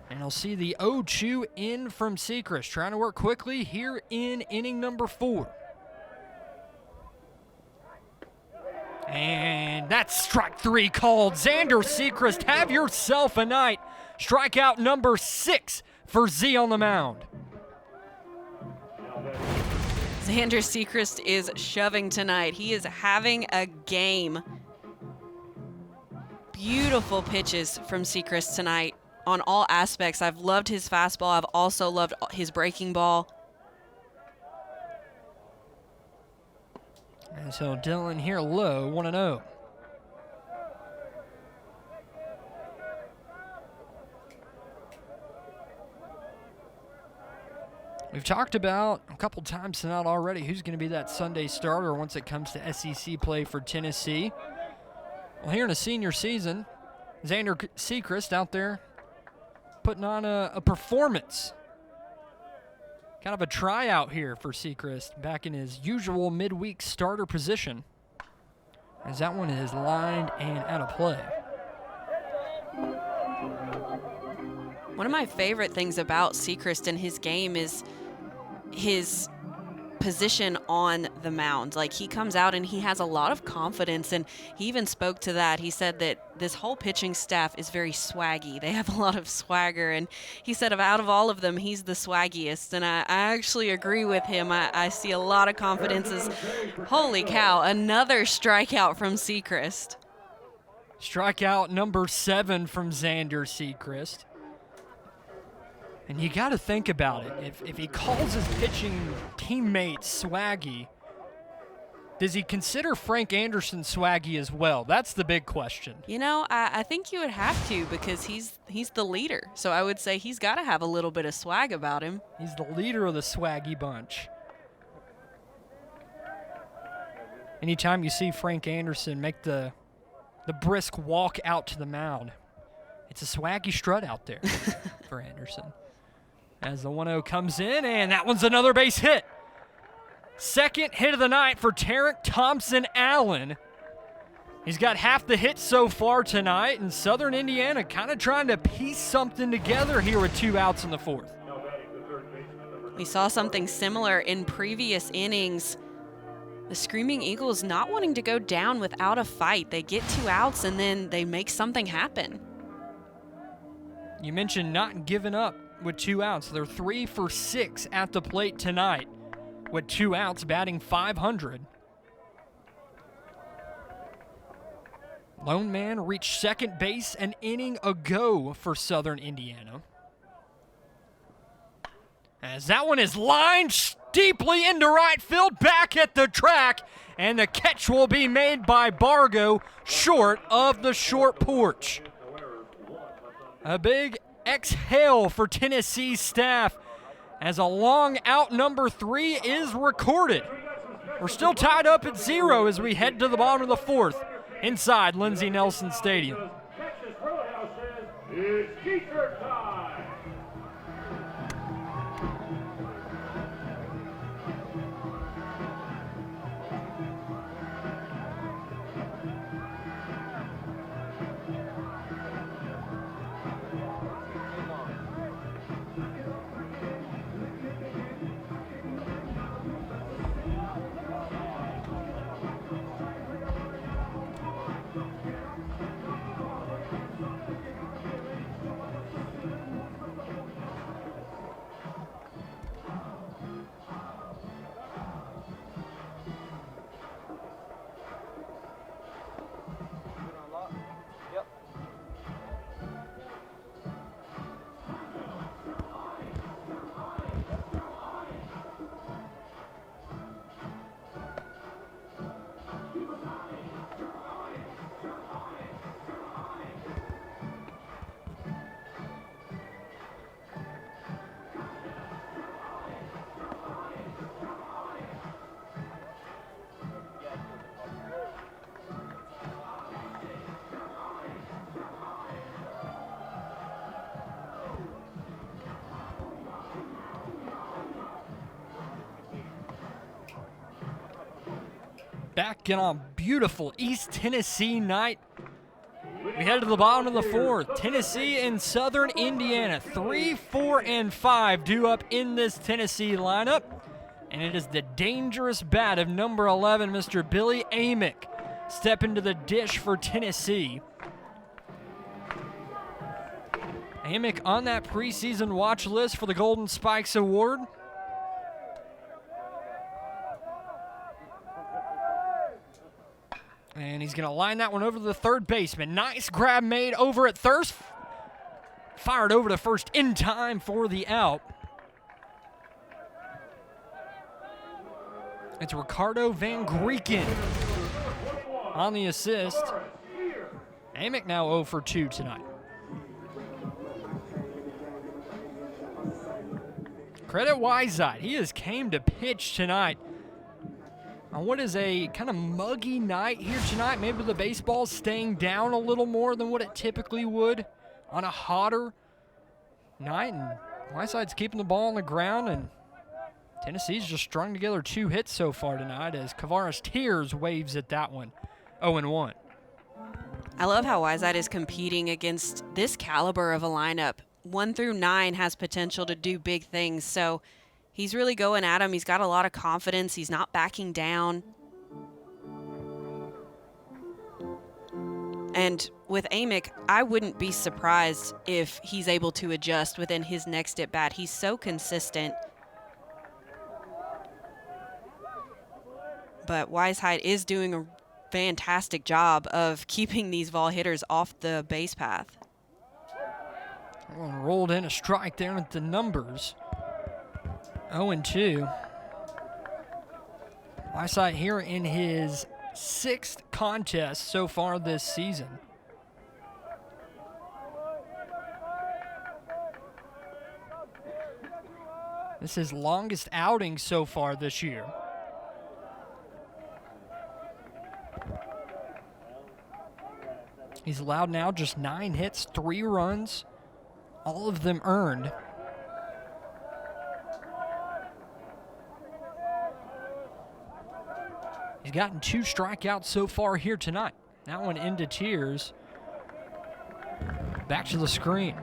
And I'll see the 0-2 in from Sechrist, trying to work quickly here in inning number 4. And that's strike 3 called. Xander Sechrist, have yourself a night. Strikeout number 6 for Z on the mound. Xander Sechrist is shoving tonight. He is having a game. Beautiful pitches from Sechrist tonight on all aspects. I've loved his fastball. I've also loved his breaking ball. And so Dylan here low, 1-0. We've talked about a couple times tonight already who's going to be that Sunday starter once it comes to SEC play for Tennessee. Well, here in a senior season, Xander Sechrist out there putting on a performance. Kind of a tryout here for Sechrist back in his usual midweek starter position, as that one is lined and out of play. One of my favorite things about Sechrist and his game is his position on the mound. Like, he comes out and he has a lot of confidence, and he even spoke to that. He said that this whole pitching staff is very swaggy. They have a lot of swagger, and he said out of all of them, he's the swaggiest, and I actually agree with him. I see a lot of confidence. Holy cow, another strikeout from Sechrist. Strikeout number 7 from Xander Sechrist. And you got to think about it. If he calls his pitching teammate swaggy, does he consider Frank Anderson swaggy as well? That's the big question. You know, I think you would have to, because he's the leader. So I would say he's got to have a little bit of swag about him. He's the leader of the swaggy bunch. Anytime you see Frank Anderson make the brisk walk out to the mound, it's a swaggy strut out there for Anderson. As the 1-0 comes in, and that one's another base hit. Second hit of the night for Tarek Thompson-Allen. He's got half the hits so far tonight, and Southern Indiana kind of trying to piece something together here with 2 outs in the 4th. We saw something similar in previous innings. The Screaming Eagles not wanting to go down without a fight. They get 2 outs, and then they make something happen. You mentioned not giving up with 2 outs. They're 3 for 6 at the plate tonight with 2 outs, batting .500. Lone man reached second base an inning ago for Southern Indiana. As that one is lined deeply into right field, back at the track, and the catch will be made by Bargo short of the short porch. A big exhale for Tennessee's staff as a long out number 3 is recorded. We're still tied up at 0 as we head to the bottom of the 4th inside Lindsey Nelson Stadium. Texas Roadhouse says it's T-shirt time. back in on beautiful East Tennessee night. We head to the bottom of the fourth. Tennessee and Southern Indiana, 3, 4, and 5 due up in this Tennessee lineup. And it is the dangerous bat of number 11, Mr. Billy Amick, stepping to the dish for Tennessee. Amick on that preseason watch list for the Golden Spikes Award. And he's going to line that one over to the third baseman. Nice grab made over at third. Fired over to first in time for the out. It's Ricardo Van Grieken on the assist. Amick now 0 for 2 tonight. Credit Wyside. He has came to pitch tonight on what is a kind of muggy night here tonight. Maybe the baseball's staying down a little more than what it typically would on a hotter night. And Wyside's keeping the ball on the ground, and Tennessee's just strung together 2 hits so far tonight as Kavares Tears waves at that one. 0-1. I love how Wyside is competing against this caliber of a lineup. 1 through 9 has potential to do big things, so he's really going at him. He's got a lot of confidence. He's not backing down. And with Amick, I wouldn't be surprised if he's able to adjust within his next at-bat. He's so consistent. But Wyside is doing a fantastic job of keeping these ball hitters off the base path. Rolled in a strike there at the numbers. 0-2. Wyside here in his 6th contest so far this season. This is his longest outing so far this year. He's allowed now just 9 hits, 3 runs, all of them earned. He's gotten 2 strikeouts so far here tonight. That one into Tears. Back to the screen.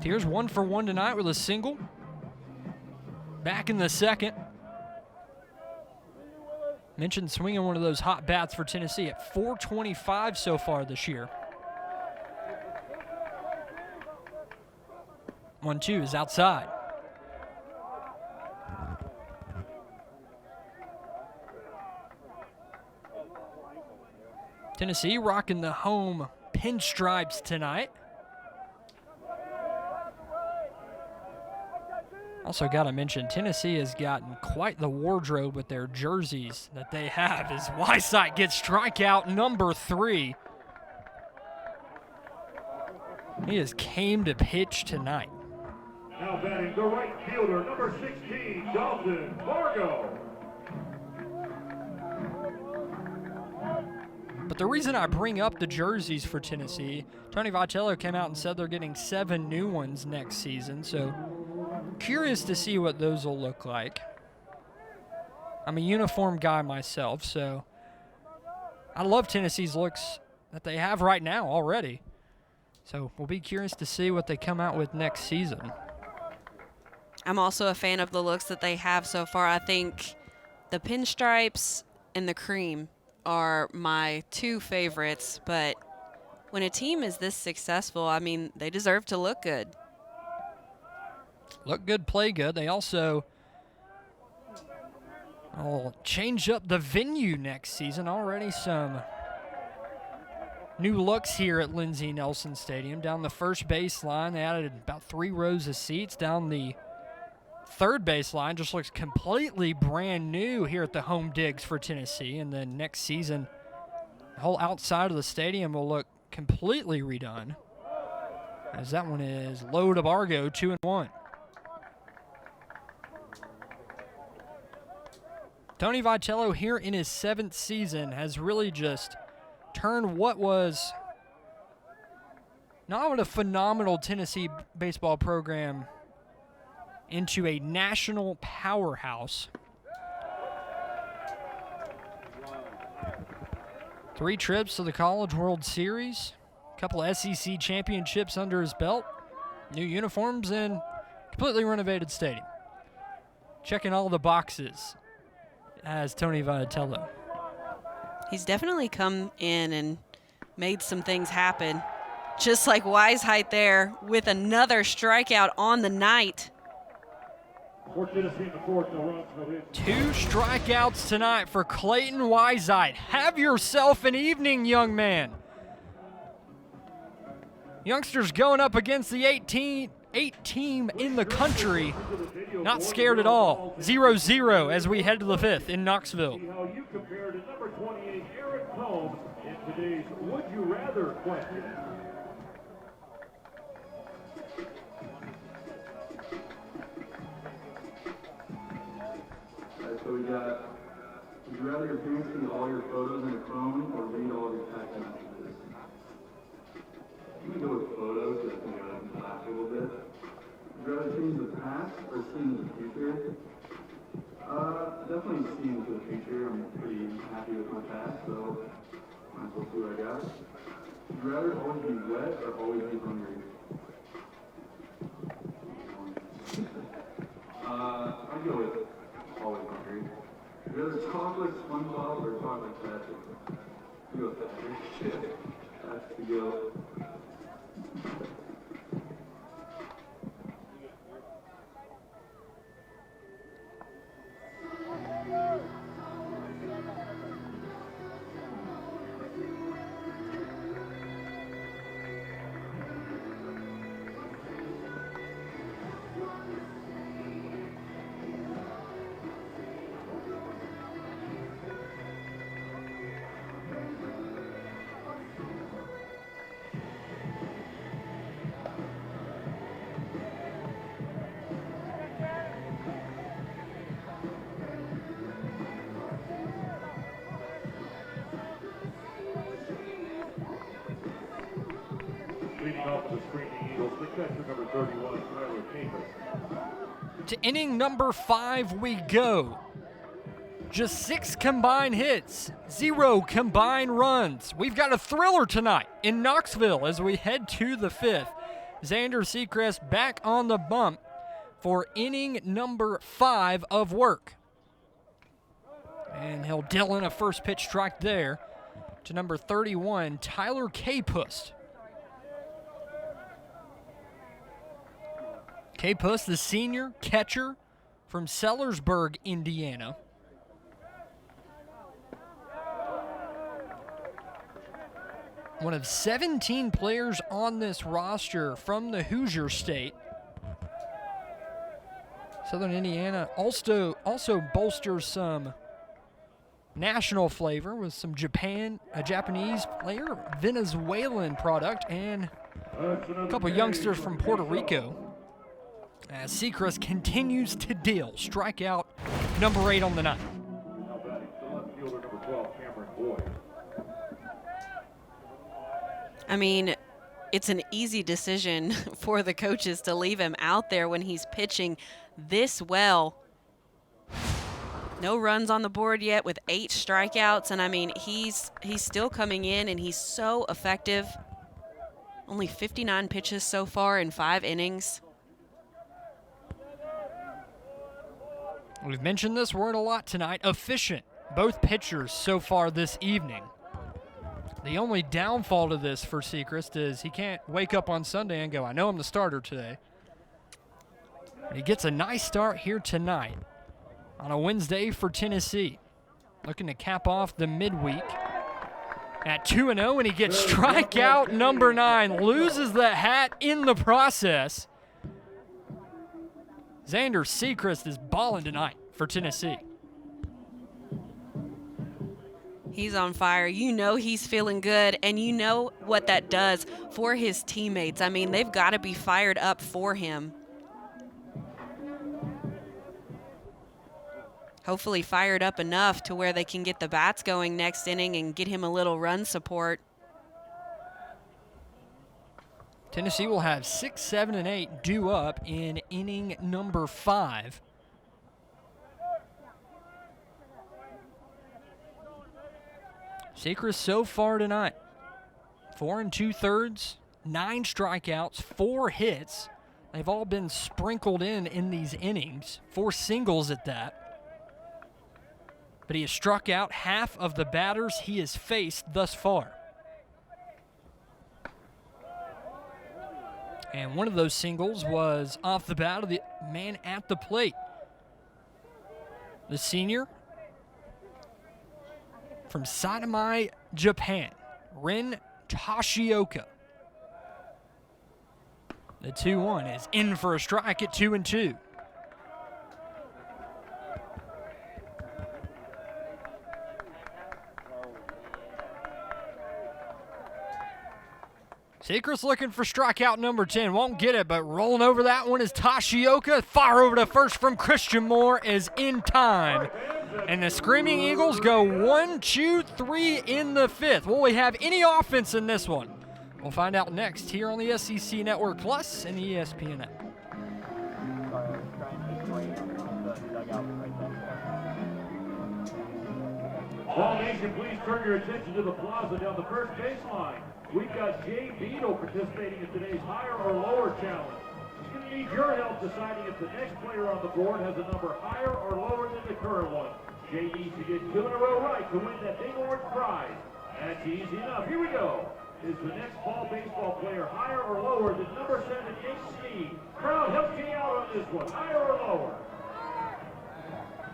Tears 1 for 1 tonight with a single. Back in the second. Mentioned swinging one of those hot bats for Tennessee at .425 so far this year. 1-2 is outside. Tennessee rocking the home pinstripes tonight. Also got to mention, Tennessee has gotten quite the wardrobe with their jerseys that they have as Wyside gets strikeout number 3. He has came to pitch tonight. Now batting the right fielder, number 16, Dalton Vargo. But the reason I bring up the jerseys for Tennessee, Tony Vitello came out and said they're getting 7 new ones next season, so curious to see what those will look like. I'm a uniform guy myself, so I love Tennessee's looks that they have right now already. So we'll be curious to see what they come out with next season. I'm also a fan of the looks that they have so far. I think the pinstripes and the cream are my 2 favorites, but when a team is this successful, I mean, they deserve to look good. Look good, play good. They also will change up the venue next season. Already some new looks here at Lindsey Nelson Stadium. Down the first baseline, they added about 3 rows of seats. Down the third baseline just looks completely brand new here at the home digs for Tennessee. And then next season, the whole outside of the stadium will look completely redone. As that one is low to Bargo, 2-1. Tony Vitello here in his 7th season has really just turned what was not what a phenomenal Tennessee baseball program into a national powerhouse. 3 trips to the College World Series, a couple SEC championships under his belt, new uniforms, and completely renovated stadium. Checking all the boxes as Tony Vitello. He's definitely come in and made some things happen. Just like Weishaupt there with another strikeout on the night. For Tennessee in the fourth, no runs, no hits. 2 strikeouts tonight for Clayton Weishaupt. Have yourself an evening, young man. Youngsters going up against the 8th team in the country. Not scared at all. 0-0 as we head to the 5th in Knoxville. See how you compare to number 28, Eric Combs, in today's Would You Rather question. So we got, would you rather your parents see all your photos in a phone or read all your text messages? I'm gonna go with photos, because I think I can laugh a little bit. Would you rather change the past or see into the future? Definitely see into the future. I'm pretty happy with my past, so might as well see what I got. Would you rather always be wet or always be hungry? I'd go with always hungry. Would you rather chocolate SpongeBob or chocolate Patrick? I'd go with Patrick. That's the go. Leading off the screen, the Eagles, the catcher number 31, Tyler Capus. To inning number 5 we go. Just 6 combined hits, 0 combined runs. We've got a thriller tonight in Knoxville as we head to the 5th. Xander Sechrest back on the bump for inning number 5 of work. And he'll deal in a first pitch strike there to number 31, Tyler Capus. Capus, the senior catcher from Sellersburg, Indiana. One of 17 players on this roster from the Hoosier State. Southern Indiana also bolsters some national flavor with some a Japanese player, Venezuelan product, and a couple youngsters from Puerto Rico. As Sechrest continues to deal. Strikeout number 8 on the night. Now batting, the left fielder number 12, Cameron Boyd. I mean, it's an easy decision for the coaches to leave him out there when he's pitching this well. No runs on the board yet with 8 strikeouts, and I mean, he's still coming in and he's so effective. Only 59 pitches so far in 5 innings. We've mentioned this word a lot tonight. Efficient. Both pitchers so far this evening. The only downfall to this for Sechrest is he can't wake up on Sunday and go, I know I'm the starter today. And he gets a nice start here tonight on a Wednesday for Tennessee. Looking to cap off the midweek at 2-0, and he gets strikeout number 9. Loses the hat in the process. Xander Sechrest is balling tonight for Tennessee. He's on fire. You know he's feeling good, and you know what that does for his teammates. I mean, they've got to be fired up for him. Hopefully fired up enough to where they can get the bats going next inning and get him a little run support. Tennessee will have 6, 7, and 8 due up in inning number 5. Sechrist so far tonight, 4 2/3, 9 strikeouts, 4 hits. They've all been sprinkled in these innings, 4 singles at that. But he has struck out half of the batters he has faced thus far. And one of those singles was off the bat of the man at the plate. The senior from Saitama, Japan, Rin Tashioka. The 2-1 is in for a strike at 2-2. Sechrist looking for strikeout number 10. Won't get it, but rolling over that one is Tashioka. Fire over to first from Christian Moore is in time. And the Screaming Eagles go 1, 2, 3 in the 5th. Will we have any offense in this one? We'll find out next here on the SEC Network Plus and the ESPN app. Sorry, I was trying to explain the dugout right there. All nation, please turn your attention to the plaza down the first baseline. We've got Jay Beadle participating in today's higher or lower challenge. He's going to need your help deciding if the next player on the board has a number higher or lower than the current one. Jay needs to get 2 in a row right to win that big orange prize. That's easy enough. Here we go. Is the next ball baseball player higher or lower than number 7, Jake Sneed? Crowd, help Jay out on this one. Higher or lower?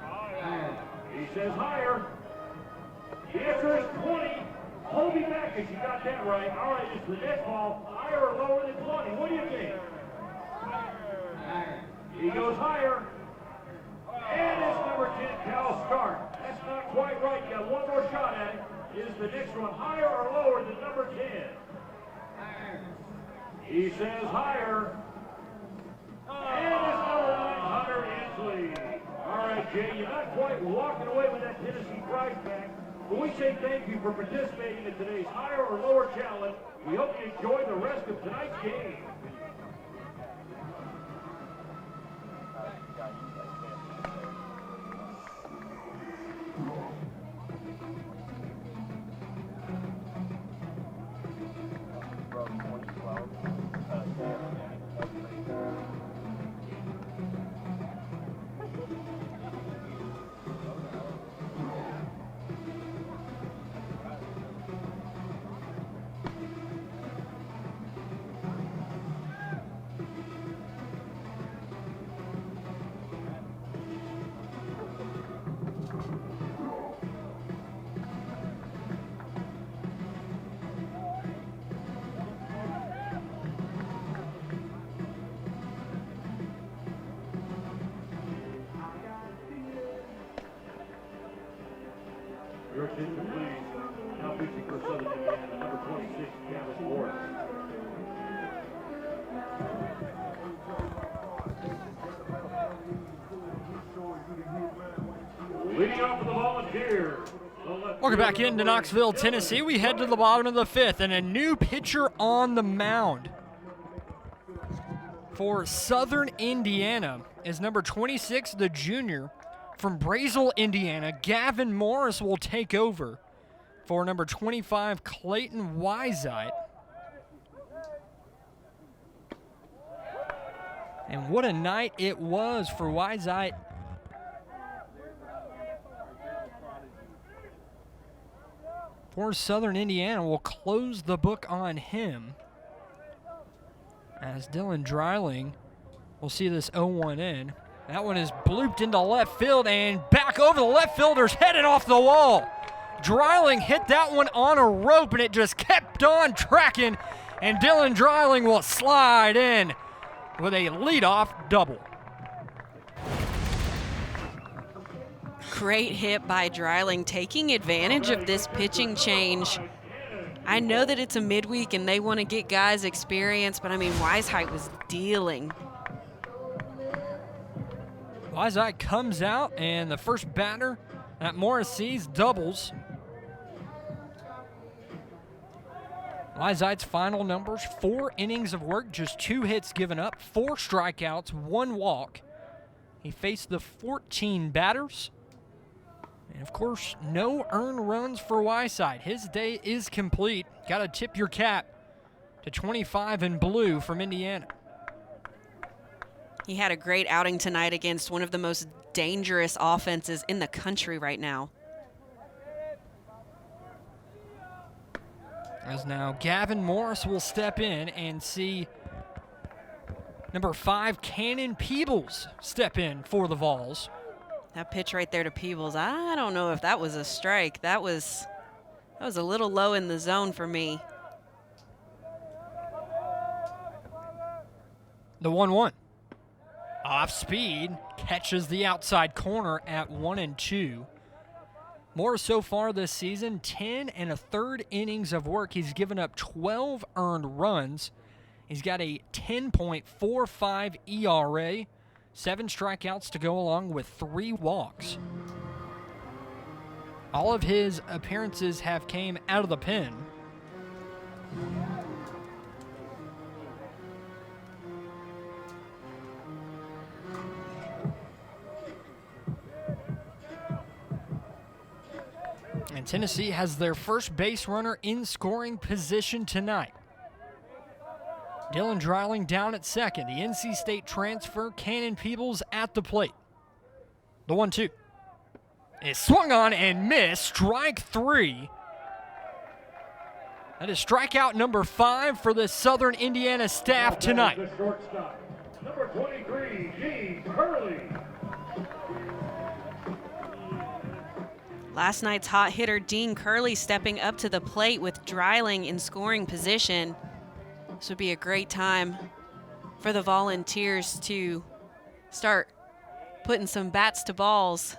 Higher. He says higher. The answer is 20. Hold me back if you got that right. All right, it's the next ball. Higher or lower than 20? What do you think? Higher. He goes higher. And it's number 10, Cal Stark. That's not quite right. You got one more shot at it. Is the next one higher or lower than number 10? Higher. He says higher. And it's number 9, Hunter Inslee. All right, Jay, you're not quite walking away with that Tennessee prize back. But we say thank you for participating in today's higher or lower challenge. We hope you enjoy the rest of tonight's game. Your attention, please. Now pitching for Southern Indiana, number 26, Travis Ward. Leading off for the Volunteers. Welcome back into Knoxville, Tennessee. We head to the bottom of the 5th, and a new pitcher on the mound. For Southern Indiana is number 26, the junior. From Brazel, Indiana, Gavin Morris will take over for number 25, Clayton Weisheit. And what a night it was for Weisheit. For Southern Indiana, will close the book on him as Dylan Dreiling will see this 0-1 in. That one is blooped into left field and back over the left fielder's headed off the wall. Dreiling hit that one on a rope and it just kept on tracking, and Dylan Dreiling will slide in with a leadoff double. Great hit by Dreiling, taking advantage of this pitching change. I know that it's a midweek and they want to get guys experience, but I mean, Weisheit was dealing. Weisheit comes out, and the first batter that Morris sees doubles. Wysite's final numbers: 4 innings of work, just 2 hits given up, 4 strikeouts, 1 walk. He faced the 14 batters. And of course, no earned runs for Wysite. His day is complete. Got to tip your cap to 25 and blue from Indiana. He had a great outing tonight against one of the most dangerous offenses in the country right now. As now Gavin Morris will step in and see number 5, Cannon Peebles, step in for the Vols. That pitch right there to Peebles, I don't know if that was a strike. That was a little low in the zone for me. The 1-1. Off speed, catches the outside corner at 1-2. Morris so far this season, 10 1/3 innings of work. He's given up 12 earned runs. He's got a 10.45 ERA, 7 strikeouts to go along with 3 walks. All of his appearances have came out of the pen. And Tennessee has their first base runner in scoring position tonight. Dylan Dreiling down at second. The NC State transfer, Cannon Peebles, at the plate. The 1-2 is swung on and missed. Strike 3. That is strikeout number 5 for the Southern Indiana staff tonight. The shortstop, number 23, Gene Curley. Last night's hot hitter Dean Curley stepping up to the plate with Dreiling in scoring position. This would be a great time for the Volunteers to start putting some bats to balls.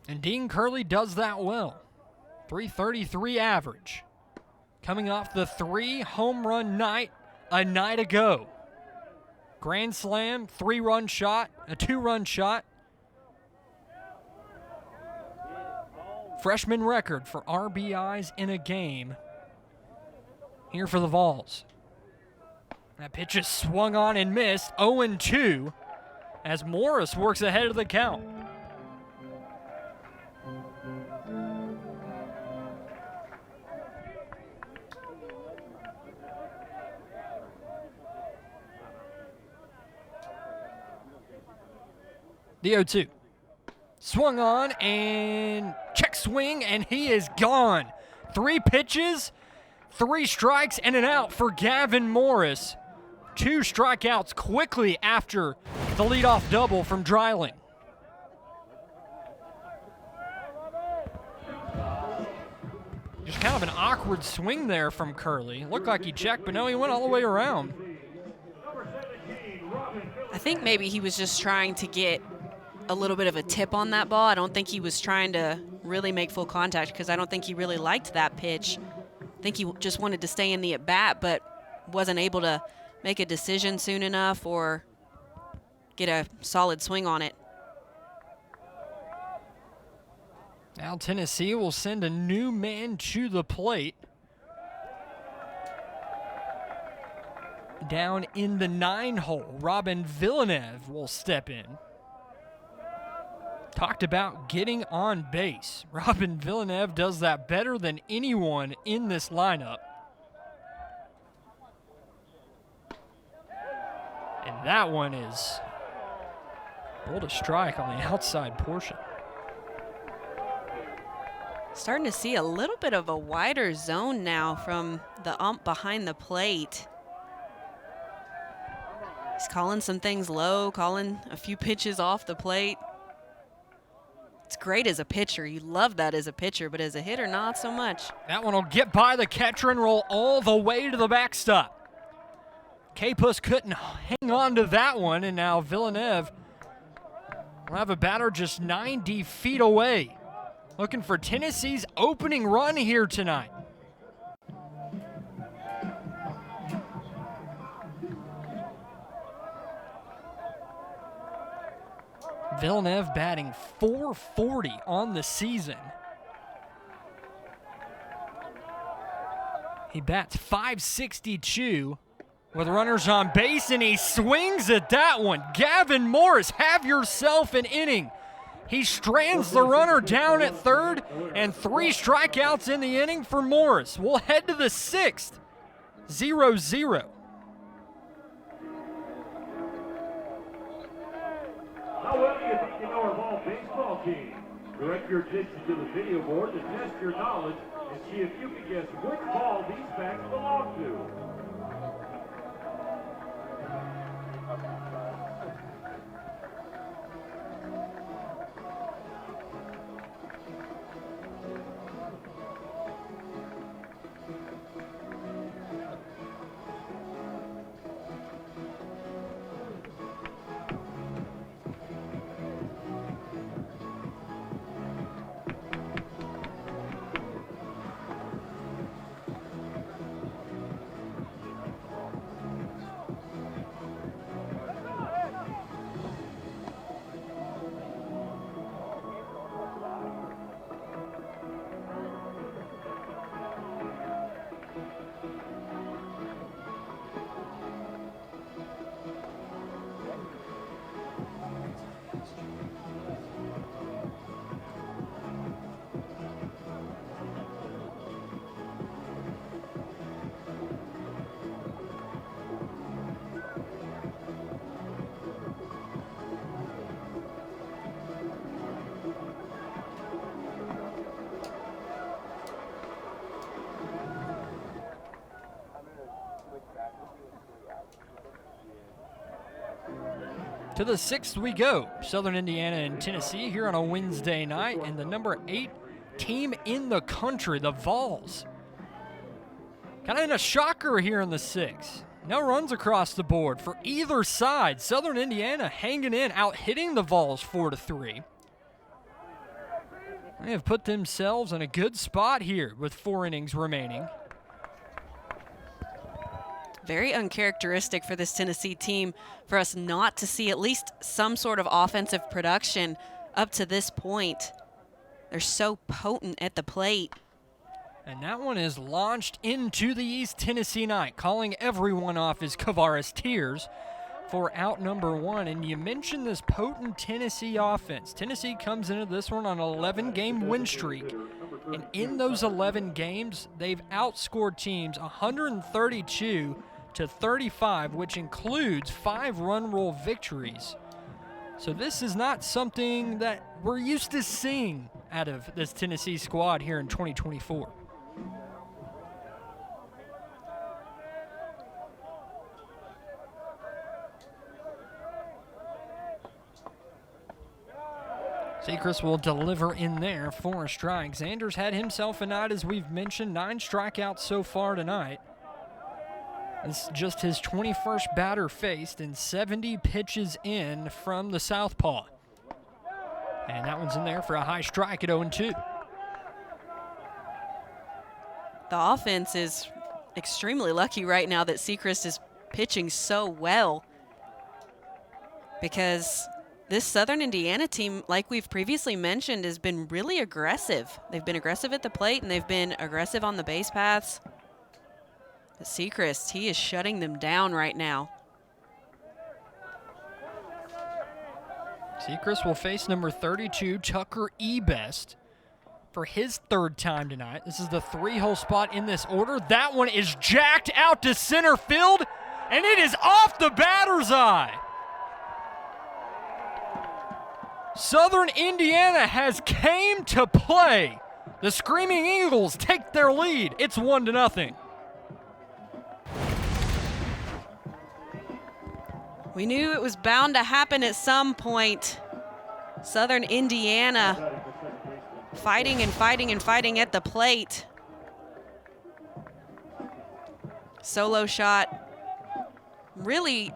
And Dean Curley does that well. 333 average. Coming off the 3 home run night a night ago. Grand slam, 3-run shot, a 2-run shot. Freshman record for RBIs in a game here for the Vols. That pitch is swung on and missed, 0-2, as Morris works ahead of the count. The 0-2. Swung on and check swing, and he is gone. 3 pitches, 3 strikes, and an out for Gavin Morris. 2 strikeouts quickly after the leadoff double from Dreiling. Just kind of an awkward swing there from Curley. Looked like he checked, but no, he went all the way around. I think maybe he was just trying to get a little bit of a tip on that ball. I don't think he was trying to really make full contact because I don't think he really liked that pitch. I think he just wanted to stay in the at-bat, but wasn't able to make a decision soon enough or get a solid swing on it. Now Tennessee will send a new man to the plate. Down in the 9 hole, Robin Villeneuve will step in. Talked about getting on base. Robin Villeneuve does that better than anyone in this lineup. And that one is pulled a strike on the outside portion. Starting to see a little bit of a wider zone now from the ump behind the plate. He's calling some things low, calling a few pitches off the plate. It's great as a pitcher. You love that as a pitcher, but as a hitter, not so much. That one will get by the catcher and roll all the way to the backstop. Capus couldn't hang on to that one, and now Villeneuve will have a batter just 90 feet away. Looking for Tennessee's opening run here tonight. Villeneuve batting .440 on the season. He bats .562 with runners on base, and he swings at that one. Gavin Morris, have yourself an inning. He strands the runner down at third, and 3 strikeouts in the inning for Morris. We'll head to the 6th, 0-0. How well do you think you know our ball baseball team? Direct your attention to the video board to test your knowledge and see if you can guess which ball these facts belong to. To the 6th we go. Southern Indiana and Tennessee here on a Wednesday night, and the number 8 team in the country, the Vols. Kind of in a shocker here in the 6th. No runs across the board for either side. Southern Indiana hanging in, out hitting the Vols 4-3. They have put themselves in a good spot here with 4 innings remaining. Very uncharacteristic for this Tennessee team for us not to see at least some sort of offensive production up to this point. They're so potent at the plate. And that one is launched into the East Tennessee night, calling everyone off as Kavares Tears for out number 1. And you mentioned this potent Tennessee offense. Tennessee comes into this one on an 11-game win streak. And in those 11 games, they've outscored teams 132-35, which includes 5 run rule victories. So this is not something that we're used to seeing out of this Tennessee squad here in 2024. Sechrist will deliver in there for a strike. Xander's had himself a night, as we've mentioned, 9 strikeouts so far tonight. It's just his 21st batter faced and 70 pitches in from the southpaw. And that one's in there for a high strike at 0-2. The offense is extremely lucky right now that Sechrist is pitching so well, because this Southern Indiana team, like we've previously mentioned, has been really aggressive. They've been aggressive at the plate, and they've been aggressive on the base paths. But Sechrist, he is shutting them down right now. Sechrist will face number 32, Tucker Ebest, for his 3rd time tonight. This is the 3-hole spot in this order. That one is jacked out to center field, and it is off the batter's eye. Southern Indiana has came to play. The Screaming Eagles take their lead. It's 1-0. We knew it was bound to happen at some point. Southern Indiana fighting and fighting and fighting at the plate. Solo shot. Really,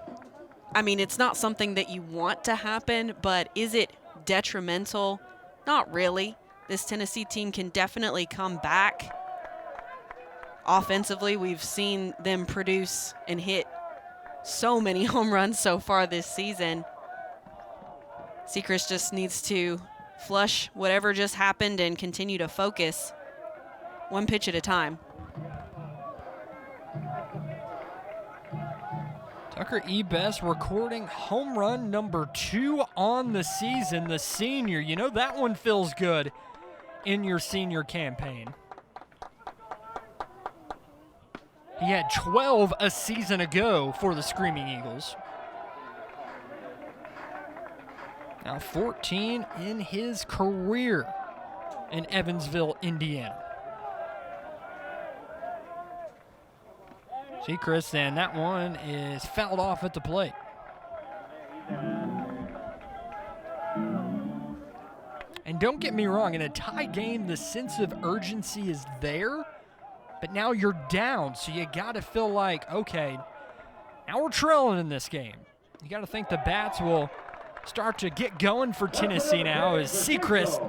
I mean, it's not something that you want to happen, but is it detrimental? Not really. This Tennessee team can definitely come back. Offensively, we've seen them produce and hit so many home runs so far this season. Sechrist just needs to flush whatever just happened and continue to focus 1 pitch at a time. Tucker Ebest recording home run number 2 on the season, the senior. You know that one feels good in your senior campaign. He had 12 a season ago for the Screaming Eagles. Now 14 in his career in Evansville, Indiana. Sechrist, and that one is fouled off at the plate. And don't get me wrong, in a tie game, the sense of urgency is there, but now you're down, so you got to feel like, okay, now we're trailing in this game. You got to think the bats will start to get going for Tennessee now as Sechrist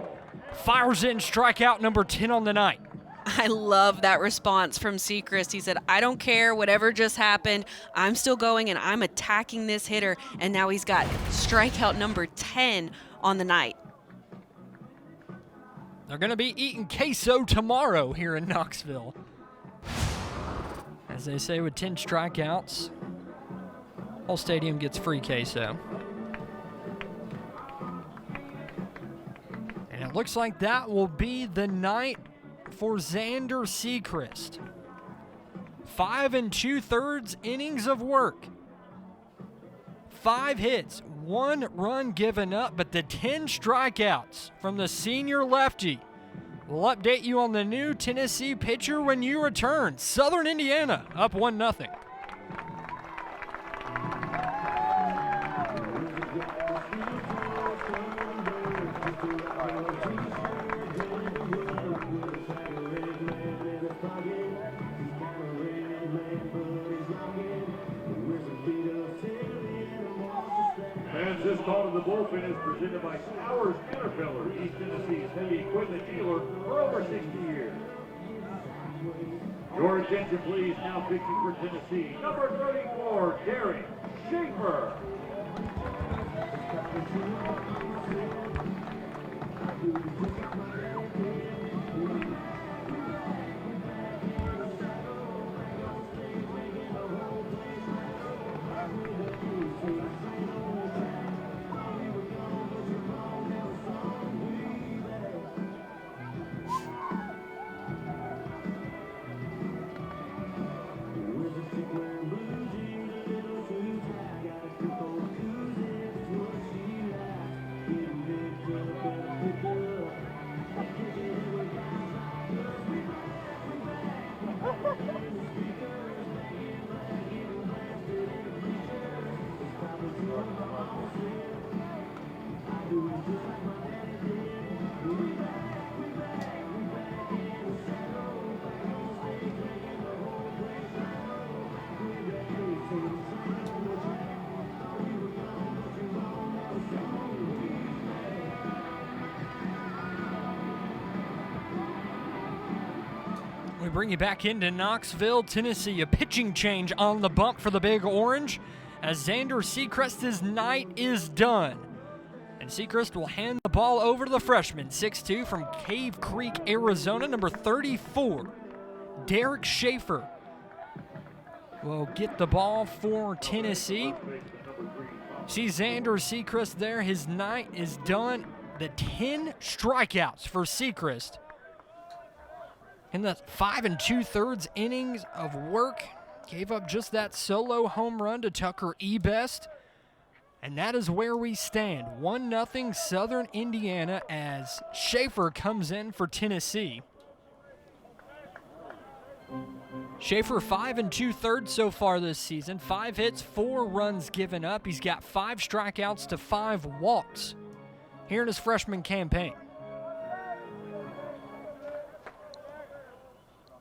fires in strikeout number 10 on the night. I love that response from Sechrist. He said, I don't care whatever just happened. I'm still going and I'm attacking this hitter. And now he's got strikeout number 10 on the night. They're going to be eating queso tomorrow here in Knoxville. As they say, with 10 strikeouts, whole stadium gets free queso. And it looks like that will be the night for Xander Sechrist. 5 2/3 innings of work. 5 hits, 1 run given up, but the 10 strikeouts from the senior lefty. We'll update you on the new Tennessee pitcher when you return. Southern Indiana up 1-0. And this call to the bullpen is presented by Stowers Caterpillar, East Tennessee's heavy equipment dealer for over 60 years. Your attention, please. Now pitching for Tennessee, number 34, Derek Schaefer. We bring you back into Knoxville, Tennessee. A pitching change on the bump for the Big Orange as Xander Sechrist's night is done. And Sechrist will hand the ball over to the freshman, 6'2", from Cave Creek, Arizona, number 34, Derek Schaefer. Will get the ball for Tennessee. See Xander Sechrist there. His night is done. The 10 strikeouts for Sechrist in the 5 2/3 innings of work. Gave up just that solo home run to Tucker Ebest. And that is where we stand. 1-0 Southern Indiana as Schaefer comes in for Tennessee. Schaefer 5 2/3 so far this season. 5 hits, 4 runs given up. He's got 5 strikeouts to 5 walks here in his freshman campaign.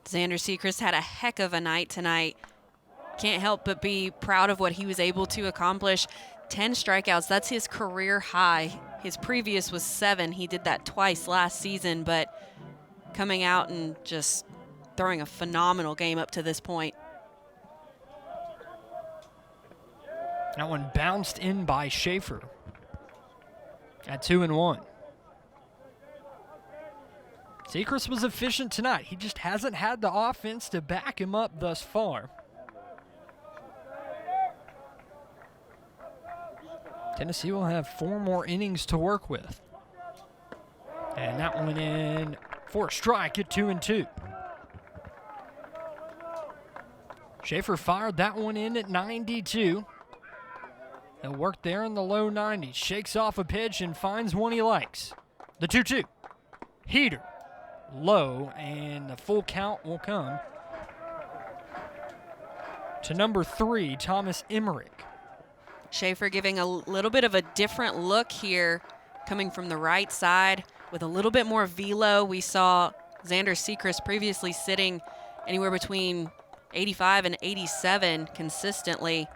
Xander Sechrist had a heck of a night tonight. Can't help but be proud of what he was able to accomplish. 10 strikeouts, that's his career high. His previous was 7. He did that twice last season, but coming out and just throwing a phenomenal game up to this point. That one bounced in by Schaefer at 2-1. Sechrist was efficient tonight. He just hasn't had the offense to back him up thus far. Tennessee will have 4 more innings to work with. And that one in for a strike at 2-2. Schaefer fired that one in at 92. He'll work there in the low 90s. Shakes off a pitch and finds one he likes. The 2-2. Heater. Low, and the full count will come to number 3, Thomas Emmerich. Schaefer giving a little bit of a different look here, coming from the right side with a little bit more velo. We saw Xander Sechrist previously sitting anywhere between 85 and 87 consistently,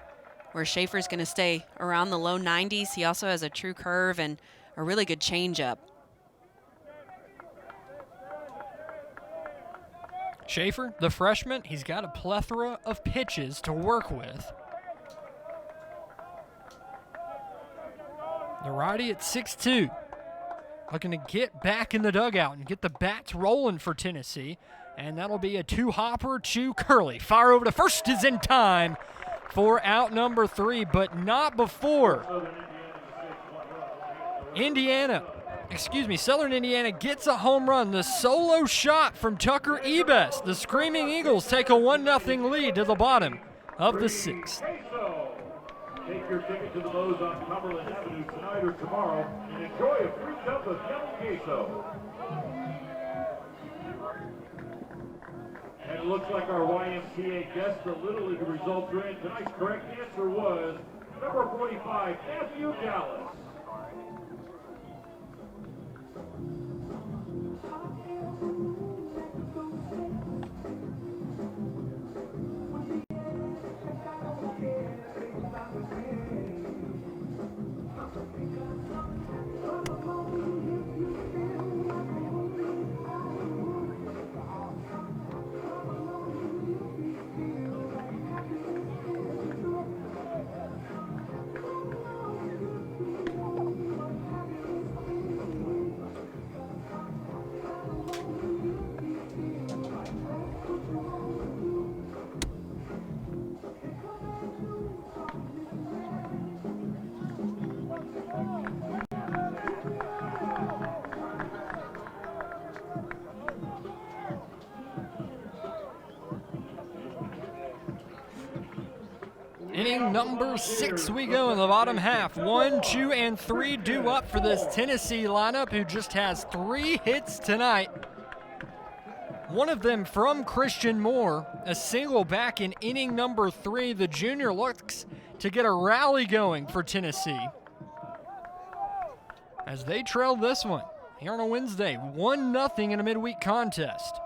where Schaefer's going to stay around the low 90s. He also has a true curve and a really good changeup. Schaefer, the freshman, he's got a plethora of pitches to work with. The righty at 6-2. Looking to get back in the dugout and get the bats rolling for Tennessee. And that'll be a 2-hopper to Curley. Fire over to first is in time for out number 3, but not before Southern Indiana gets a home run. The solo shot from Tucker Ebest. The Screaming Eagles take a 1-0 lead to the bottom of the 6th. Take your ticket to the Lowe's on Cumberland Avenue tonight or tomorrow and enjoy a free cup of yellow queso. And it looks like our YMCA guessed the Little League results are in. Tonight's correct answer was number 45, Matthew Dallas. Inning number 6 we go in the bottom half. 1, 2, and 3 due up for this Tennessee lineup, who just has 3 hits tonight. One of them from Christian Moore, a single back in inning number 3. The junior looks to get a rally going for Tennessee as they trail this one here on a Wednesday, 1-0 in a midweek contest.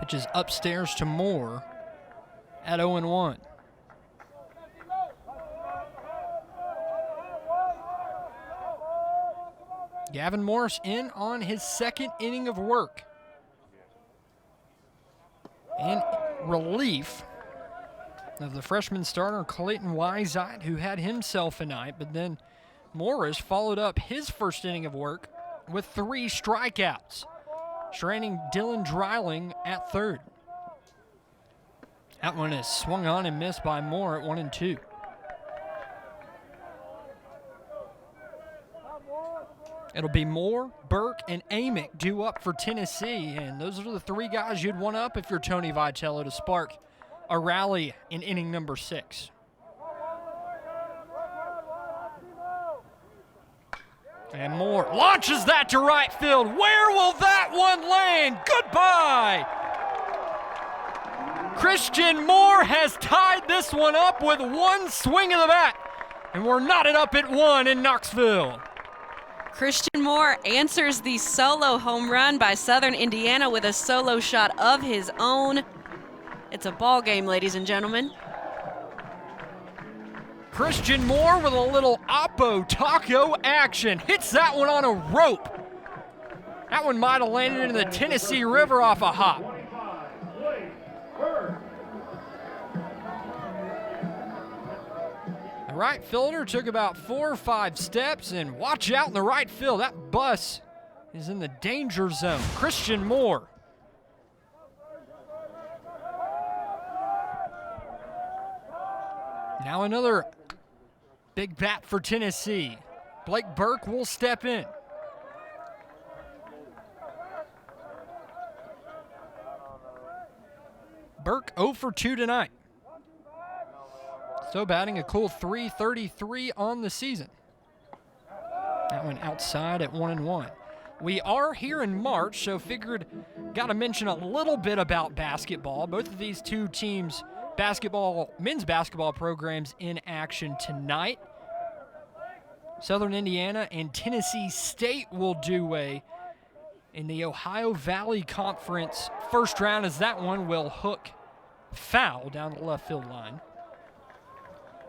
Pitches upstairs to Moore at 0-1. Gavin Morris in on his 2nd inning of work. In relief of the freshman starter Clayton Wyside, who had himself a night, but then Morris followed up his 1st inning of work with 3 strikeouts, stranding Dylan Dreiling at 3rd. That one is swung on and missed by Moore at 1-2. It'll be Moore, Burke, and Amick due up for Tennessee, and those are the 3 guys you'd want up if you're Tony Vitello to spark a rally in inning number 6. And Moore launches that to right field. Where will that one land? Goodbye! Christian Moore has tied this one up with 1 swing of the bat, and we're knotted up at 1 in Knoxville. Christian Moore answers the solo home run by Southern Indiana with a solo shot of his own. It's a ball game, ladies and gentlemen. Christian Moore with a little Oppo Taco action. Hits that one on a rope. That one might have landed in the Tennessee River off a hop. The right fielder took about 4 or 5 steps, and watch out in the right field. That bus is in the danger zone. Christian Moore. Now another big bat for Tennessee. Blake Burke will step in. Burke 0 for 2 tonight. So batting a cool .333 on the season. That went outside at 1-1. We are here in March, so figured got to mention a little bit about basketball. Both of these two teams' men's basketball programs in action tonight. Southern Indiana and Tennessee State will do away in the Ohio Valley Conference first round, as that one will hook foul down the left field line.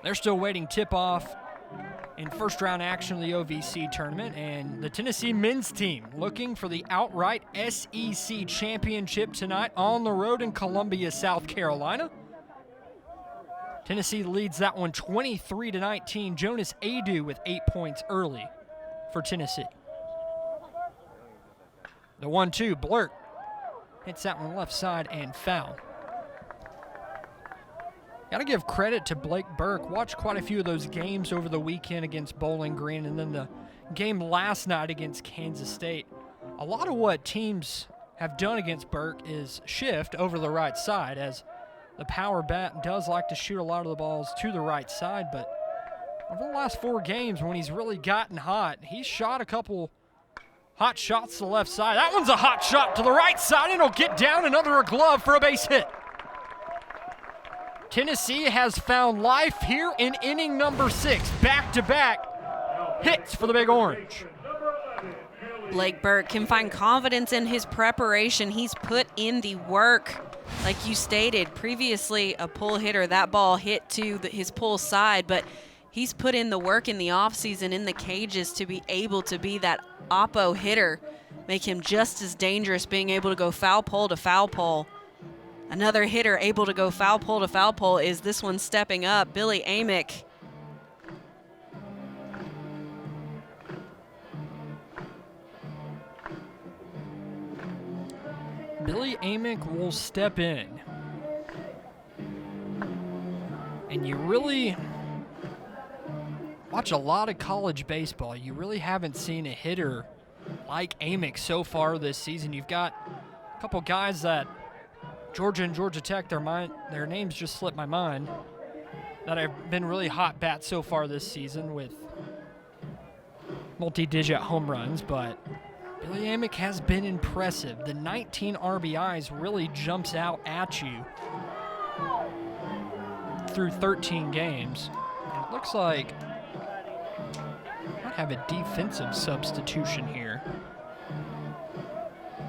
They're still waiting tip-off in first round action of the OVC tournament, and the Tennessee men's team looking for the outright SEC championship tonight on the road in Columbia, South Carolina. Tennessee leads that one 23-19. Jonas Adu with 8 points early for Tennessee. The 1-2, Blurt hits that one left side and foul. Got to give credit to Blake Burke. Watched quite a few of those games over the weekend against Bowling Green and then the game last night against Kansas State. A lot of what teams have done against Burke is shift over the right side, as the power bat does like to shoot a lot of the balls to the right side, but over the last 4 games when he's really gotten hot, he's shot a couple hot shots to the left side. That one's a hot shot to the right side, and it'll get down and under a glove for a base hit. Tennessee has found life here in inning number 6. Back-to-back hits for the Big Orange. Blake Burke can find confidence in his preparation. He's put in the work. Like you stated previously, a pull hitter, that ball hit to his pull side, but he's put in the work in the offseason in the cages to be able to be that oppo hitter, make him just as dangerous, being able to go foul pole to foul pole. Another hitter able to go foul pole to foul pole is this one stepping up, Billy Amick. Billy Amick will step in. And you really watch a lot of college baseball. You really haven't seen a hitter like Amick so far this season. You've got a couple guys that Georgia and Georgia Tech, their names just slipped my mind, that have been really hot bats so far this season with multi-digit home runs, but Billy Amick has been impressive. The 19 RBIs really jumps out at you through 13 games. And it looks like I might have a defensive substitution here.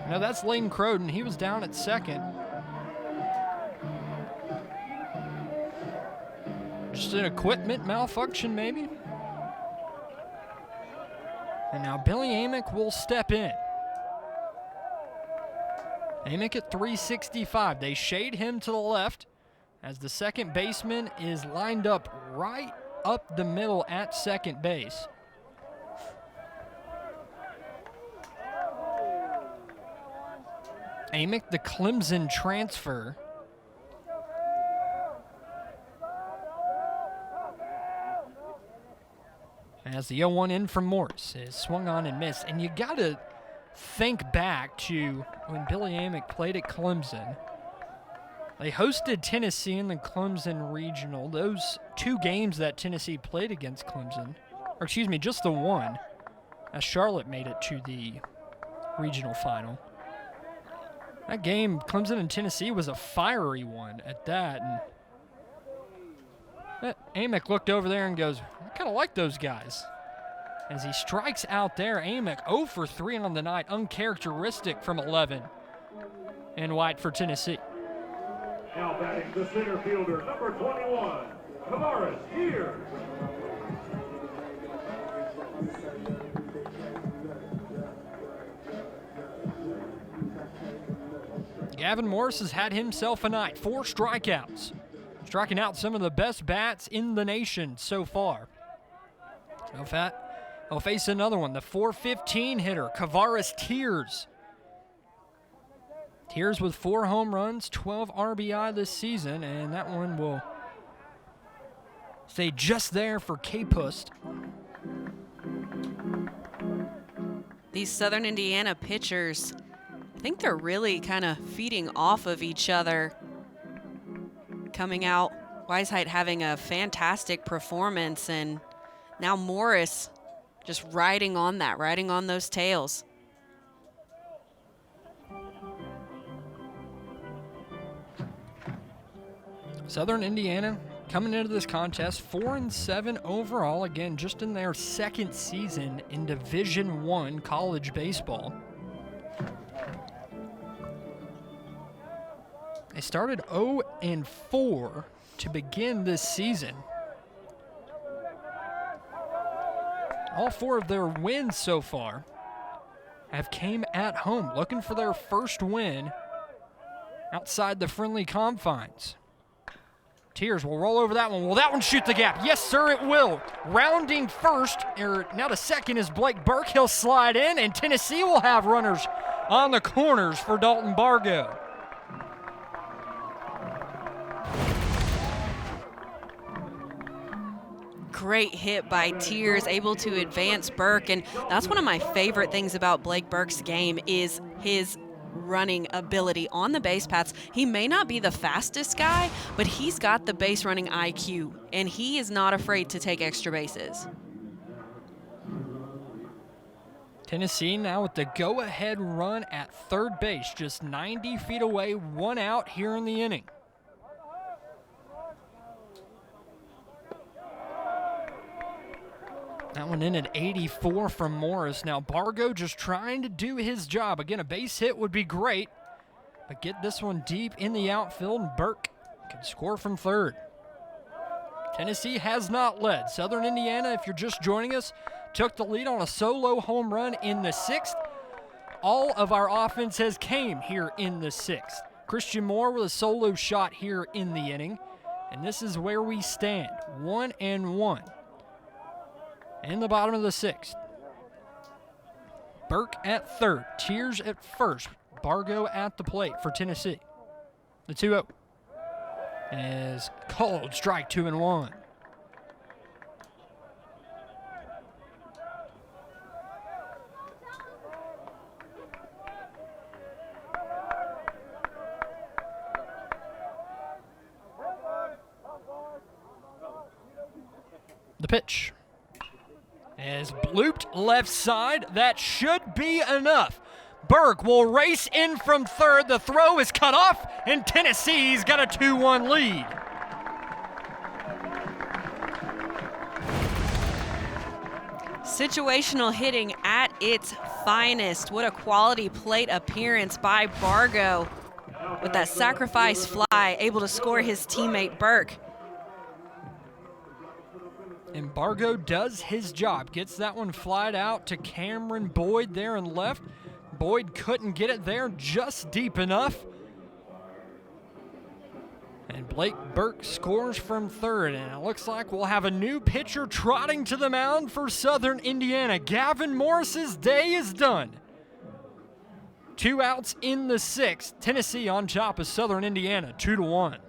No, that's Layton Croden. He was down at second. Just an equipment malfunction, maybe? And now Billy Amick will step in. Amick at 365. They shade him to the left as the second baseman is lined up right up the middle at second base. Amick, the Clemson transfer. As the 0-1 in from Morris is swung on and missed. And you got to think back to when Billy Amick played at Clemson. They hosted Tennessee in the Clemson Regional. Those 2 games that Tennessee played against Clemson, or excuse me, just the one, as Charlotte made it to the regional final. That game, Clemson and Tennessee, was a fiery one at that. And Amick looked over there and goes, I kind of like those guys. As he strikes out there, Amick 0 for 3 on the night, uncharacteristic from 11 in white for Tennessee. Now batting the center fielder, number 21, Tavares here. Gavin Morris has had himself a night. 4 strikeouts. Striking out some of the best bats in the nation so far. He'll face another one, the 415 hitter, Kavaris Tears. Tears with 4 home runs, 12 RBI this season, and that one will Stay just there for K-Pust. These Southern Indiana pitchers, I think they're really kind of feeding off of each other. Coming out, Weishaupt having a fantastic performance, and now Morris just riding on that, riding on those tails. Southern Indiana coming into this contest 4-7 overall, again just in their second season in Division I college baseball. They started 0-4 to begin this season. All 4 of their wins so far have came at home, looking for their first win outside the friendly confines. Tears will roll over that one. Will that one shoot the gap? Yes, sir, it will. Rounding first, now to second is Blake Burke. He'll slide in, and Tennessee will have runners on the corners for Dalton Bargo. Great hit by Tears, able to advance Burke, and that's one of my favorite things about Blake Burke's game is his running ability on the base paths. He may not be the fastest guy, but he's got the base running IQ, and he is not afraid to take extra bases. Tennessee now with the go-ahead run at third base, just 90 feet away, 1 out here in the inning. That one in at 84 from Morris. Now Bargo just trying to do his job. Again, a base hit would be great, but get this one deep in the outfield, and Burke can score from third. Tennessee has not led. Southern Indiana, if you're just joining us, took the lead on a solo home run in the 6th. All of our offense has came here in the 6th. Christian Moore with a solo shot here in the inning, and this is where we stand, 1-1. In the bottom of the 6th. Burke at third, Tears at first, Bargo at the plate for Tennessee. The 2-0 is called, strike 2-1. The pitch is blooped left side. That should be enough. Burke will race in from third. The throw is cut off, and Tennessee's got a 2-1 lead. Situational hitting at its finest. What a quality plate appearance by Bargo with that sacrifice fly, able to score his teammate Burke. And Bargo does his job, gets that one flied out to Cameron Boyd there in left. Boyd couldn't get it there just deep enough. And Blake Burke scores from third, and it looks like we'll have a new pitcher trotting to the mound for Southern Indiana. Gavin Morris's day is done. 2 outs in the 6th. Tennessee on top of Southern Indiana, 2-1.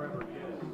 Trevor Giddens.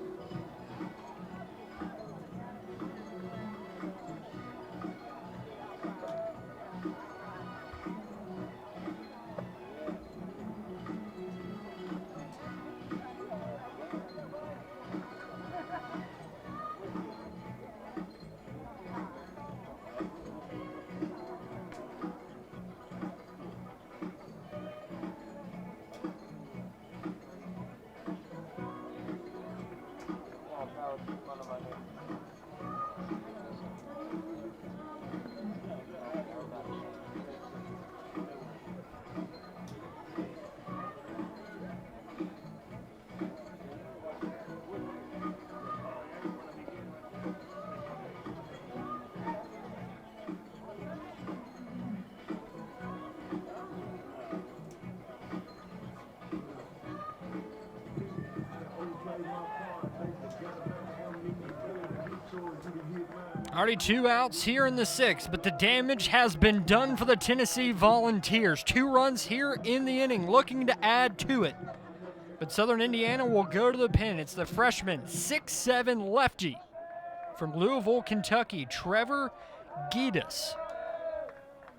Already 2 outs here in the 6th, but the damage has been done for the Tennessee Volunteers. 2 runs here in the inning, looking to add to it. But Southern Indiana will go to the pen. It's the freshman, 6'7" lefty from Louisville, Kentucky, Trevor Giddens,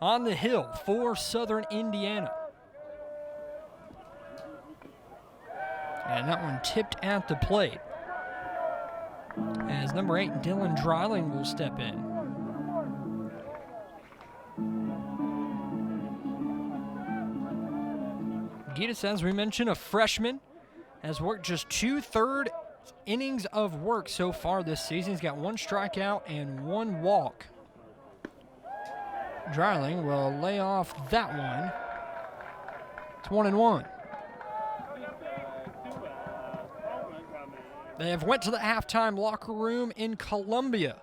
on the hill for Southern Indiana. And that one tipped at the plate, as number 8, Dylan Dreiling, will step in. Giddens, as we mentioned, a freshman, has worked just 2/3 innings of work so far this season. He's got 1 strikeout and 1 walk. Dreiling will lay off that one. It's 1-1. They have went to the halftime locker room in Columbia.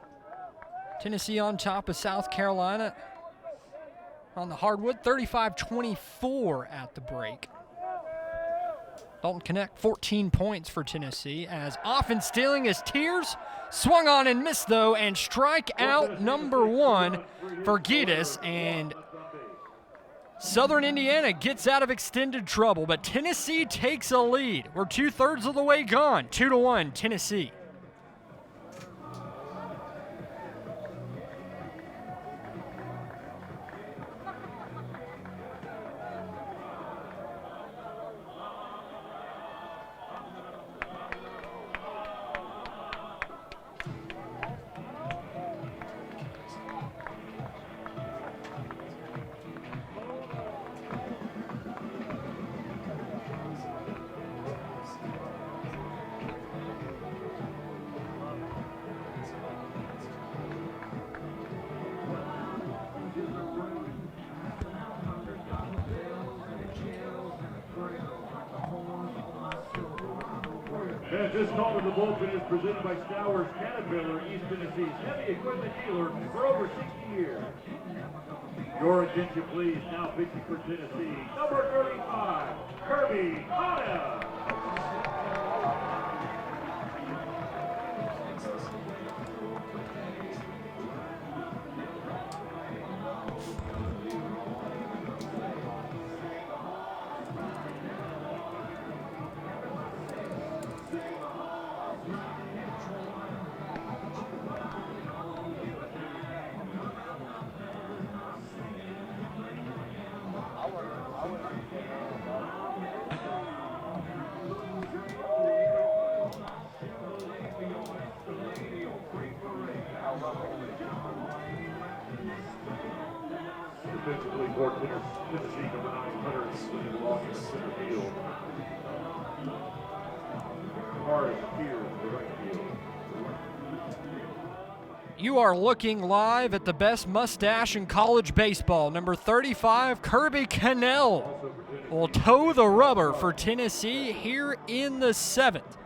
Tennessee on top of South Carolina on the hardwood, 35-24 at the break. Dalton Knecht, 14 points for Tennessee, as offense stealing his Tears. Swung on and missed, though, and strikeout number 1 for Giddens, and Southern Indiana gets out of extended trouble, but Tennessee takes a lead. We're 2/3 of the way gone. 2-1, Tennessee. And this call to the bullpen is presented by Stowers Caterpillar, East Tennessee's heavy equipment dealer for over 60 years. Your attention, please. Now pitching for Tennessee, number 35, Kirby Hanna. Defensively, for Tennessee, number 900, Sweeney Lawson, center field. Morris here in the right field. You are looking live at the best mustache in college baseball. Number 35, Kirby Cannell, will toe the rubber for Tennessee here in the 7th.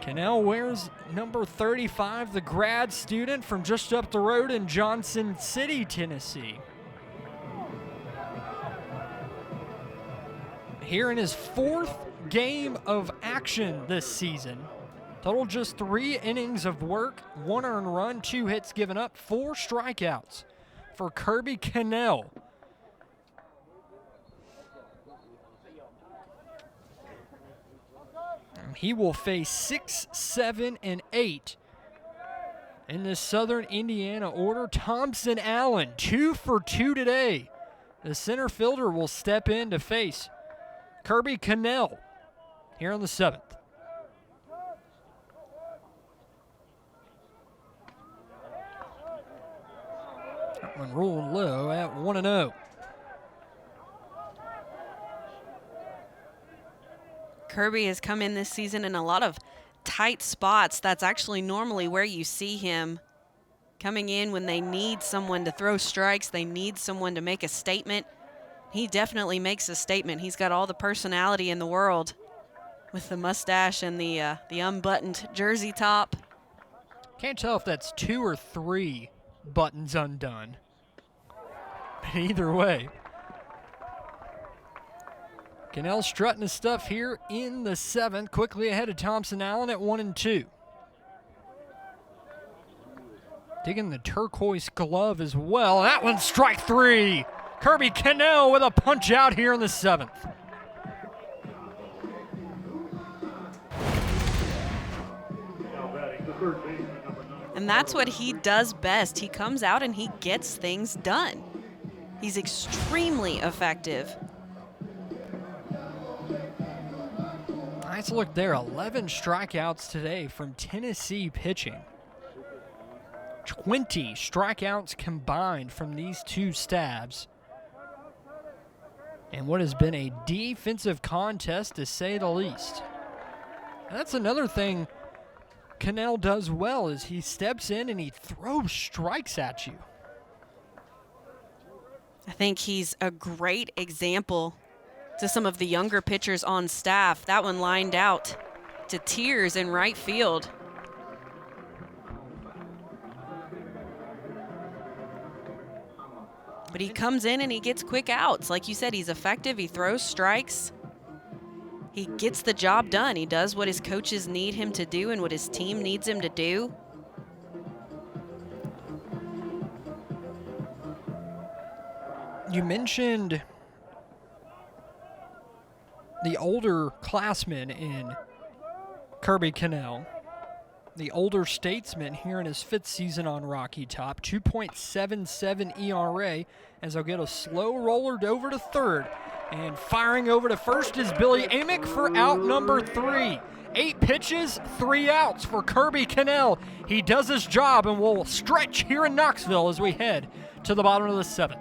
Cannell wears number 35, the grad student from just up the road in Johnson City, Tennessee. Here in his 4th game of action this season. Total just 3 innings of work, 1 earned run, 2 hits given up, 4 strikeouts for Kirby Cannell. He will face 6, 7, and 8 in this Southern Indiana order. Thompson Allen, 2 for 2 today. The center fielder will step in to face Kirby Cannell here on the 7th. That one rolled low at 1-0. Kirby has come in this season in a lot of tight spots. That's actually normally where you see him coming in when they need someone to throw strikes, they need someone to make a statement. He definitely makes a statement. He's got all the personality in the world with the mustache and the unbuttoned jersey top. Can't tell if that's 2 or 3 buttons undone. But either way, Cannell strutting his stuff here in the 7th, quickly ahead of Thompson Allen at 1-2. Digging the turquoise glove as well. That one's strike 3. Kirby Cannell with a punch out here in the 7th. And that's what he does best. He comes out and he gets things done. He's extremely effective. Nice look there. 11 strikeouts today from Tennessee pitching. 20 strikeouts combined from these two stabs. And what has been a defensive contest, to say the least. And that's another thing Cannell does well, is he steps in and he throws strikes at you. I think he's a great example to some of the younger pitchers on staff. That one lined out to tears in right field. But he comes in and he gets quick outs. Like you said, he's effective. He throws strikes. He gets the job done. He does what his coaches need him to do and what his team needs him to do. You mentioned the older classman in Kirby Cannell, the older statesman here in his 5th season on Rocky Top. 2.77 ERA, as he'll get a slow roller over to third. And firing over to first is Billy Amick for out number 3. 8 pitches, 3 outs for Kirby Cannell. He does his job and will stretch here in Knoxville as we head to the bottom of the 7th.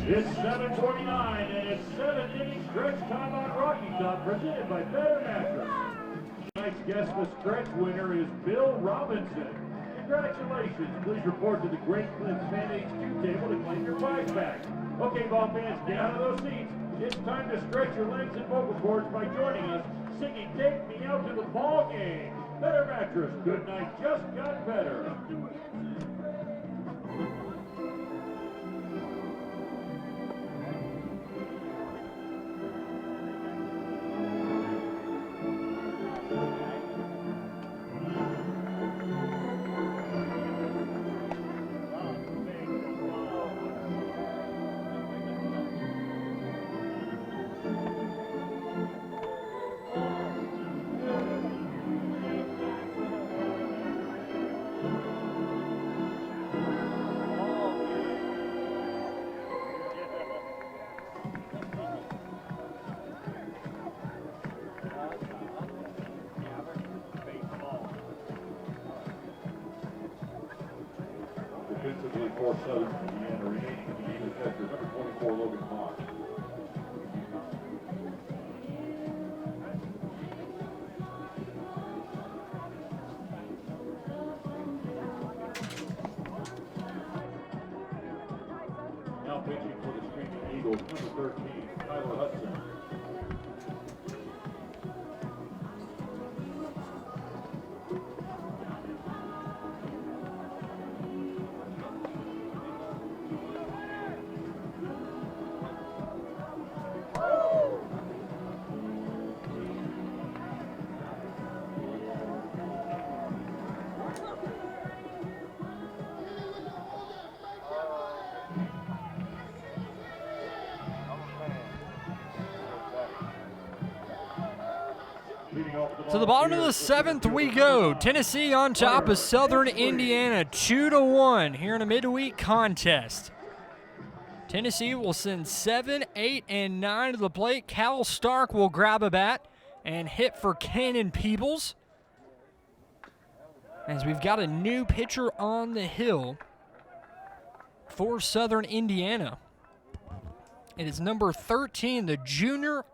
It's 7:29 and it's 7-inning stretch time on Rocky Top, presented by Better Mattress. Tonight's guest, the stretch winner, is Bill Robinson. Congratulations. Please report to the Great Clips Fan HQ table to claim your prize back. Okay, ball fans, get out of those seats. It's time to stretch your legs and vocal cords by joining us, singing "Take Me Out to the Ball Game." Better Mattress. Good night just got better. Defensively for Southern Indiana, remaining in the game is catcher number 24, Logan Moss. Now pitching for the Screaming Eagles, number 13, Tyler Hudson. To the bottom of the 7th we go. Tennessee on top of Southern Indiana 2-1 here in a midweek contest. Tennessee will send 7, 8, and 9 to the plate. Cal Stark will grab a bat and hit for Cannon Peebles. As we've got a new pitcher on the hill for Southern Indiana. It is number 13, the junior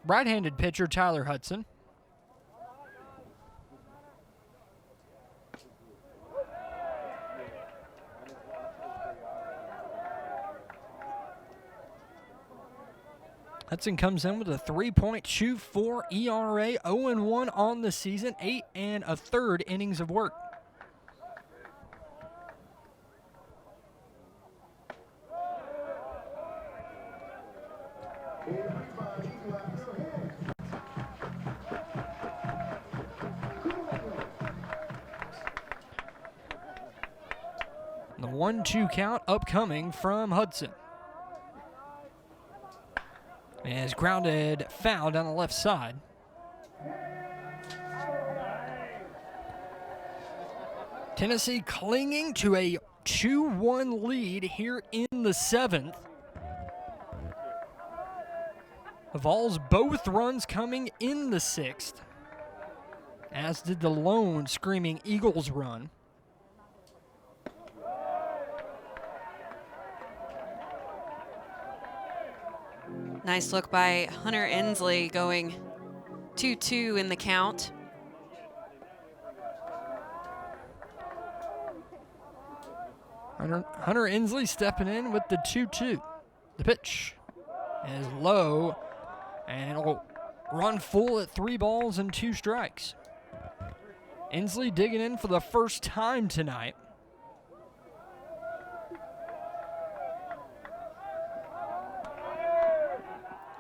right-handed pitcher, Tyler Hudson. Hudson comes in with a 3.24 ERA, 0-1 on the season, 8 1/3 innings of work. The 1-2 count upcoming from Hudson. Is grounded foul down the left side. Tennessee clinging to a 2-1 lead here in the 7th. The Vols both runs coming in the 6th, as did the lone Screaming Eagles run. Nice look by Hunter Ensley, going 2-2 in the count. Hunter Ensley stepping in with the 2-2. The pitch is low, and it'll run full at 3 balls and 2 strikes. Ensley digging in for the first time tonight.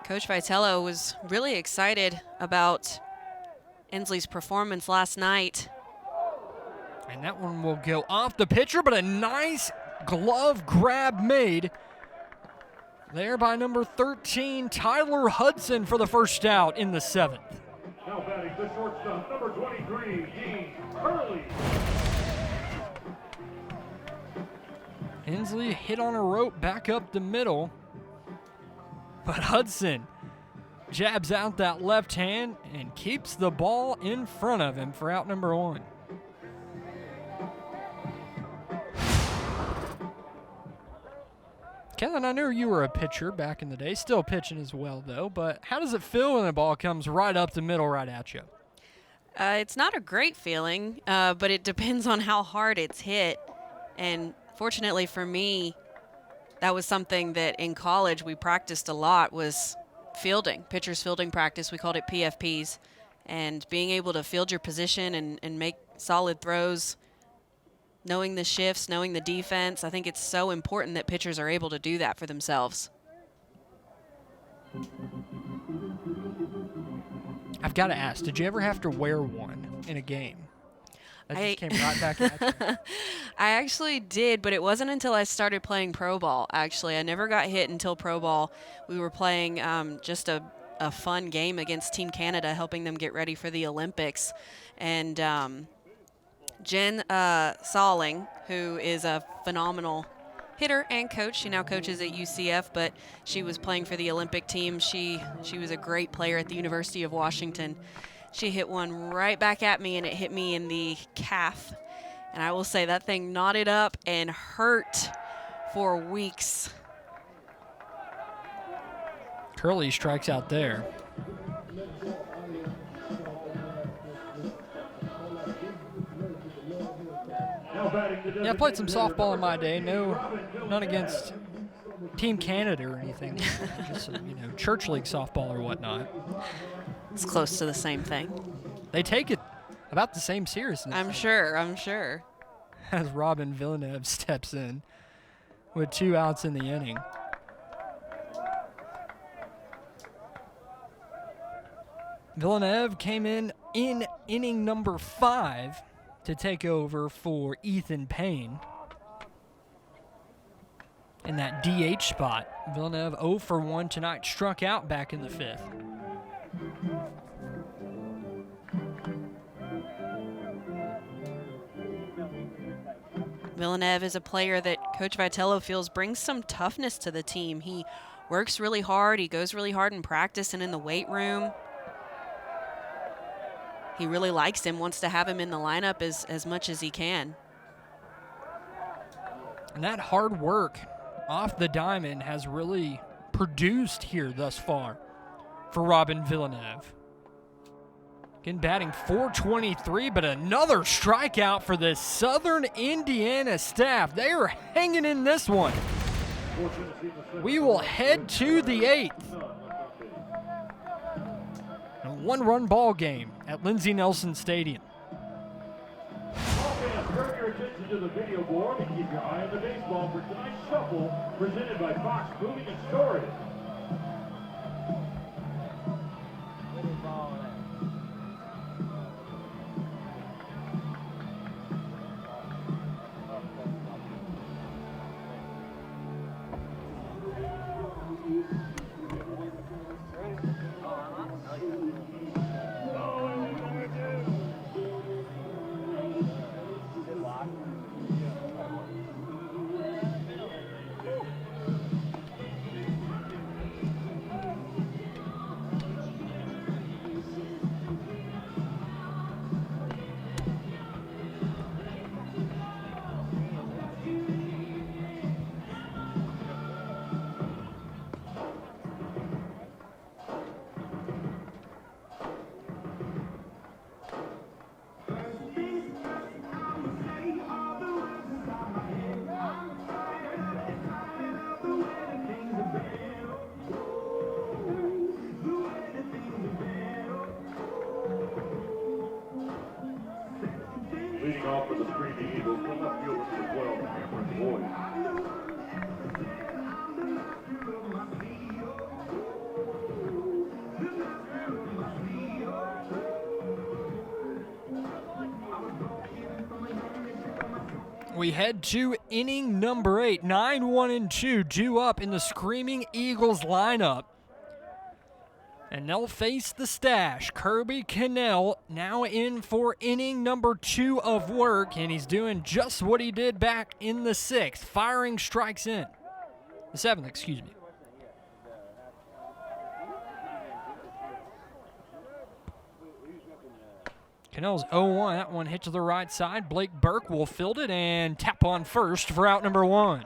Coach Vitello was really excited about Ensley's performance last night. And that one will go off the pitcher, but a nice glove grab made there by number 13, Tyler Hudson, for the first out in the 7th. Now batting the shortstop, number 23, Dean Hurley. Ensley hit on a rope back up the middle, but Hudson jabs out that left hand and keeps the ball in front of him for out number 1. Kellen, I knew you were a pitcher back in the day, still pitching as well though, but how does it feel when the ball comes right up the middle right at you? It's not a great feeling, but it depends on how hard it's hit. And fortunately for me, that was something that in college we practiced a lot, was fielding, pitcher's fielding practice. We called it PFPs. And being able to field your position and make solid throws, knowing the shifts, knowing the defense, I think it's so important that pitchers are able to do that for themselves. I've got to ask, did you ever have to wear one in a game? That just came right back at you. I actually did, but it wasn't until I started playing pro ball, actually. I never got hit until pro ball. We were playing just a fun game against Team Canada, helping them get ready for the Olympics. And Jen Salling, who is a phenomenal hitter and coach. She now coaches at UCF, but she was playing for the Olympic team. She was a great player at the University of Washington. She hit one right back at me, and it hit me in the calf. And I will say that thing knotted up and hurt for weeks. Curley strikes out there. Yeah, I played some softball in my day. None against Team Canada or anything. Just some, church league softball or whatnot. It's close to the same thing. They take it about the same seriousness. I'm sure. As Robin Villeneuve steps in with 2 outs in the inning. Villeneuve came in inning number 5 to take over for Ethan Payne. in that DH spot. Villeneuve 0 for 1 tonight, struck out back in the 5th. Villeneuve is a player that Coach Vitello feels brings some toughness to the team. He works really hard. He goes really hard in practice and in the weight room. He really likes him, wants to have him in the lineup as much as he can. And that hard work off the diamond has really produced here thus far for Robin Villeneuve. Again, batting .423, but another strikeout for this Southern Indiana staff. They are hanging in this one. We will head to the 8th. A one-run ball game at Lindsey Nelson Stadium. All fans, turn your attention to the video board and keep your eye on the baseball for tonight's shuffle, presented by Fox Moving and Storage. Leading off for the Screaming Eagles, the left fielder for the 12, Cameron Boyd. We head to inning number 8, 9-1-2, due up in the Screaming Eagles lineup. And they'll face the stash. Kirby Cannell now in for inning number 2 of work, and he's doing just what he did back in the 6th, firing strikes in. The 7th, excuse me. Cannell's 0-1, that one hit to the right side. Blake Burke will field it and tap on first for out number 1.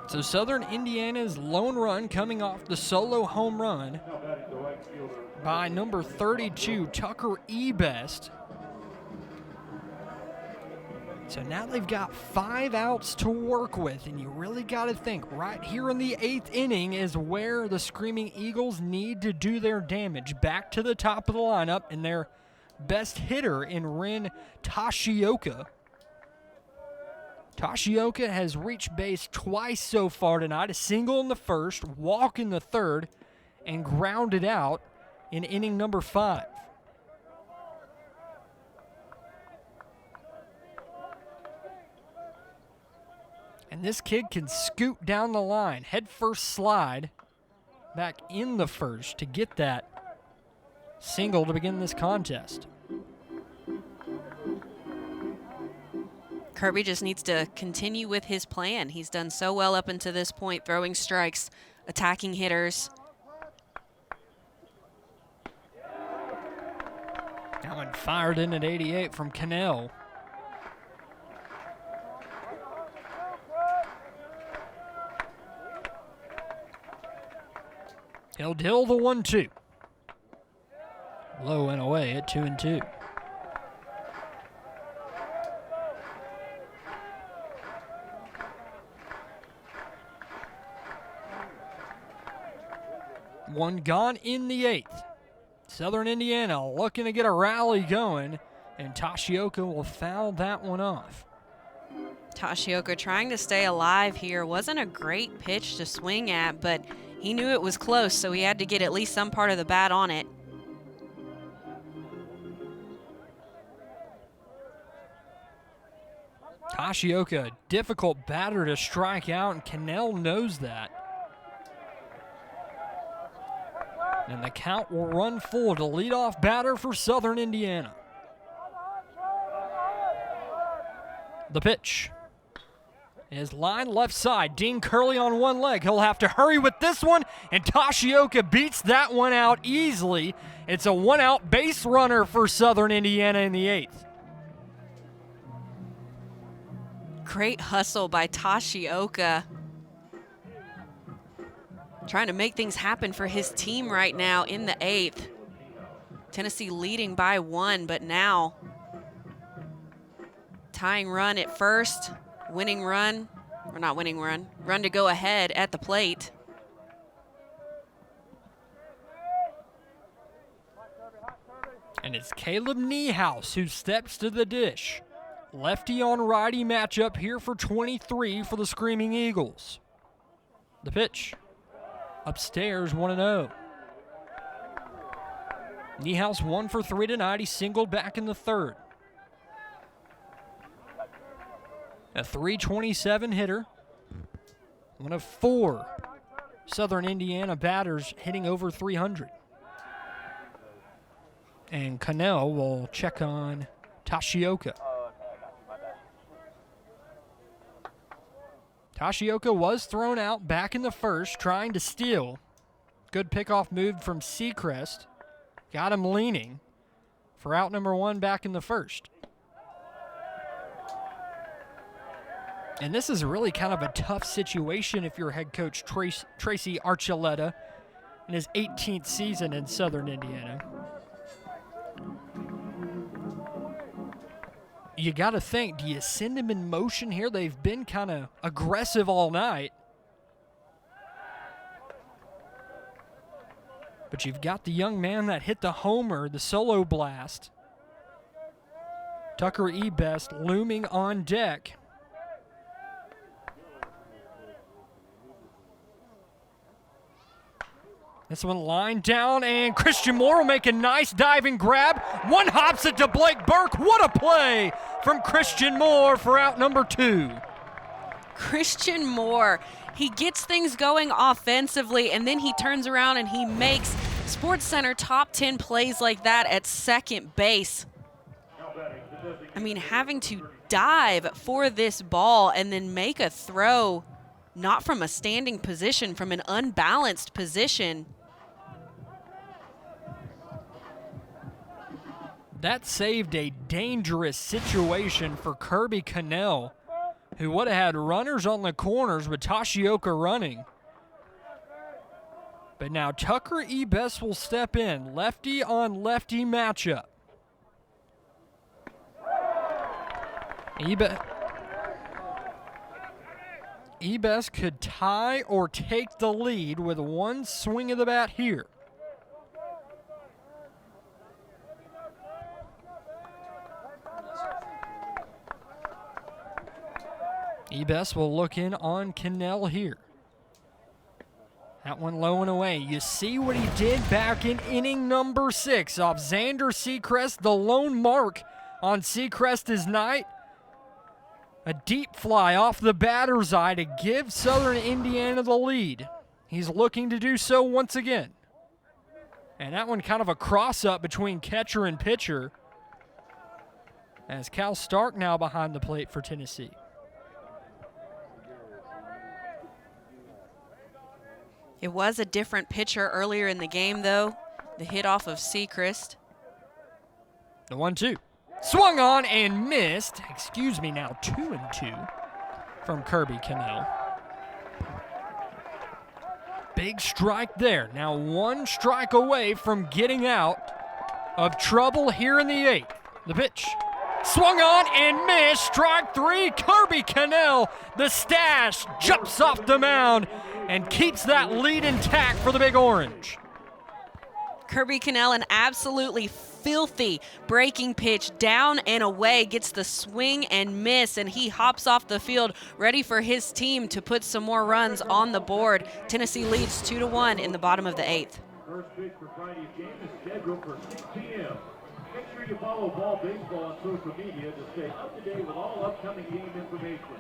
So Southern Indiana's lone run coming off the solo home run by number 32, Tucker Ebest. So now they've got 5 outs to work with, and you really got to think right here in the 8th inning is where the Screaming Eagles need to do their damage. Back to the top of the lineup, and their best hitter in Ren Tashioka. Tashioka has reached base twice so far tonight, a single in the 1st, walk in the 3rd, and grounded out in inning number 5. And this kid can scoot down the line, head first slide back in the 1st to get that single to begin this contest. Kirby just needs to continue with his plan. He's done so well up until this point, throwing strikes, attacking hitters. That one fired in at 88 from Cannell. He'll deal the 1-2. Low and away at 2-2. One gone in the 8th. Southern Indiana looking to get a rally going, and Tashioka will foul that one off. Tashioka trying to stay alive here. Wasn't a great pitch to swing at, but he knew it was close, so he had to get at least some part of the bat on it. Tashioka, a difficult batter to strike out, and Cannell knows that. And the count will run full to leadoff batter for Southern Indiana. The pitch is line left side. Dean Curley on one leg. He'll have to hurry with this one, and Tashioka beats that one out easily. It's a one-out base runner for Southern Indiana in the 8th. Great hustle by Tashioka. Trying to make things happen for his team right now in the 8th. Tennessee leading by 1, but now tying run at first, winning run, or not winning run, run to go ahead at the plate. And it's Caleb Niehaus who steps to the dish. Lefty on righty matchup here for 23 for the Screaming Eagles. The pitch. Upstairs, 1-0. Niehaus 1 for 3 tonight. He singled back in the 3rd. A .327 hitter. One of 4 Southern Indiana batters hitting over 300. And Cannell will check on Tashioka. Tashioka was thrown out back in the 1st, trying to steal. Good pickoff move from Seacrest. Got him leaning for out number 1 back in the 1st. And this is really kind of a tough situation if you're head coach Tracy Archuleta in his 18th season in Southern Indiana. You got to think, do you send him in motion here? They've been kind of aggressive all night. But you've got the young man that hit the homer, the solo blast. Tucker Ebest looming on deck. This one lined down, and Christian Moore will make a nice diving grab. One hops it to Blake Burke. What a play from Christian Moore for out number 2. Christian Moore, he gets things going offensively, and then he turns around and he makes SportsCenter top 10 plays like that at second base. I mean, having to dive for this ball and then make a throw, not from a standing position, from an unbalanced position. That saved a dangerous situation for Kirby Cannell, who would have had runners on the corners with Tashioka running. But now Tucker Ebest will step in. Lefty on lefty matchup. Ebest could tie or take the lead with one swing of the bat here. Ebest will look in on Cannell here. That one low and away. You see what he did back in inning number 6 off Xander Seacrest. The lone mark on Seacrest's night. A deep fly off the batter's eye to give Southern Indiana the lead. He's looking to do so once again. And that one kind of a cross-up between catcher and pitcher, as Cal Stark now behind the plate for Tennessee. It was a different pitcher earlier in the game, though. The hit off of Seacrest. The 1-2. Swung on and missed. Excuse me, now 2-2 from Kirby Cannell. Big strike there. Now 1 strike away from getting out of trouble here in the 8th. The pitch. Swung on and missed. Strike 3. Kirby Cannell, the stash, jumps off the mound and keeps that lead intact for the Big Orange. Kirby Cannell, an absolutely filthy breaking pitch down and away, gets the swing and miss, and he hops off the field ready for his team to put some more runs on the board. Tennessee leads 2-1 in the bottom of the 8th. First pitch for Friday's game is scheduled for 6 p.m. Make sure you follow Ball Baseball on social media to stay up to date with all upcoming game information.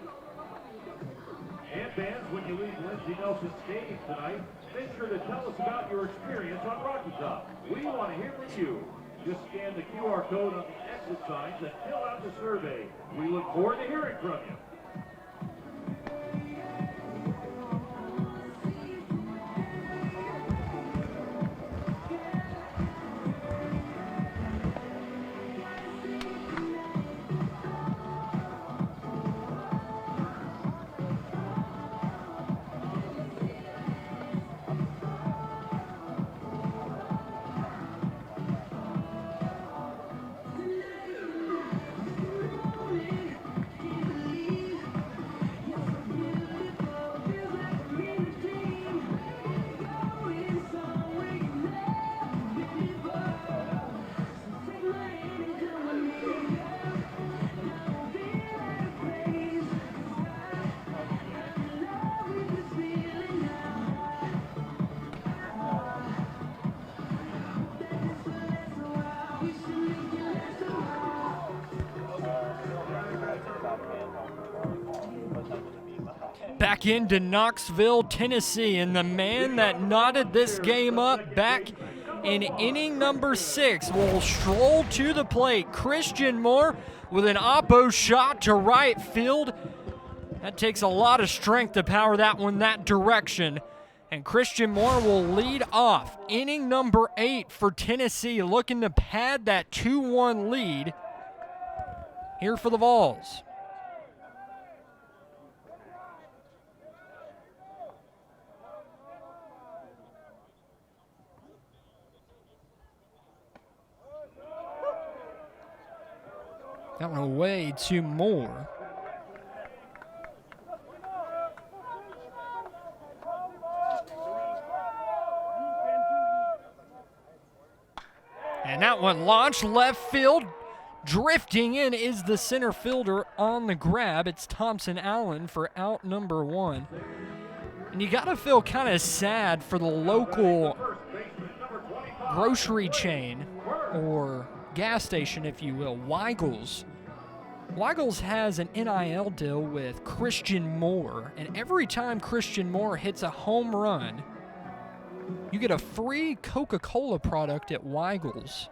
And fans, when you leave Lindsey Nelson Stadium tonight, make sure to tell us about your experience on Rocky Top. We want to hear from you. Just scan the QR code on the exit signs and fill out the survey. We look forward to hearing from you. Back into Knoxville, Tennessee, and the man that knotted this game up back in inning number 6 will stroll to the plate. Christian Moore with an oppo shot to right field. That takes a lot of strength to power that one that direction. And Christian Moore will lead off inning number 8 for Tennessee, looking to pad that 2-1 lead here for the Vols. That one away to Moore. And that one launched left field. Drifting in is the center fielder on the grab. It's Thompson Allen for out number 1. And you gotta feel kind of sad for the local grocery chain or gas station, if you will, Weigel's. Weigel's has an NIL deal with Christian Moore, and every time Christian Moore hits a home run, you get a free Coca-Cola product at Weigel's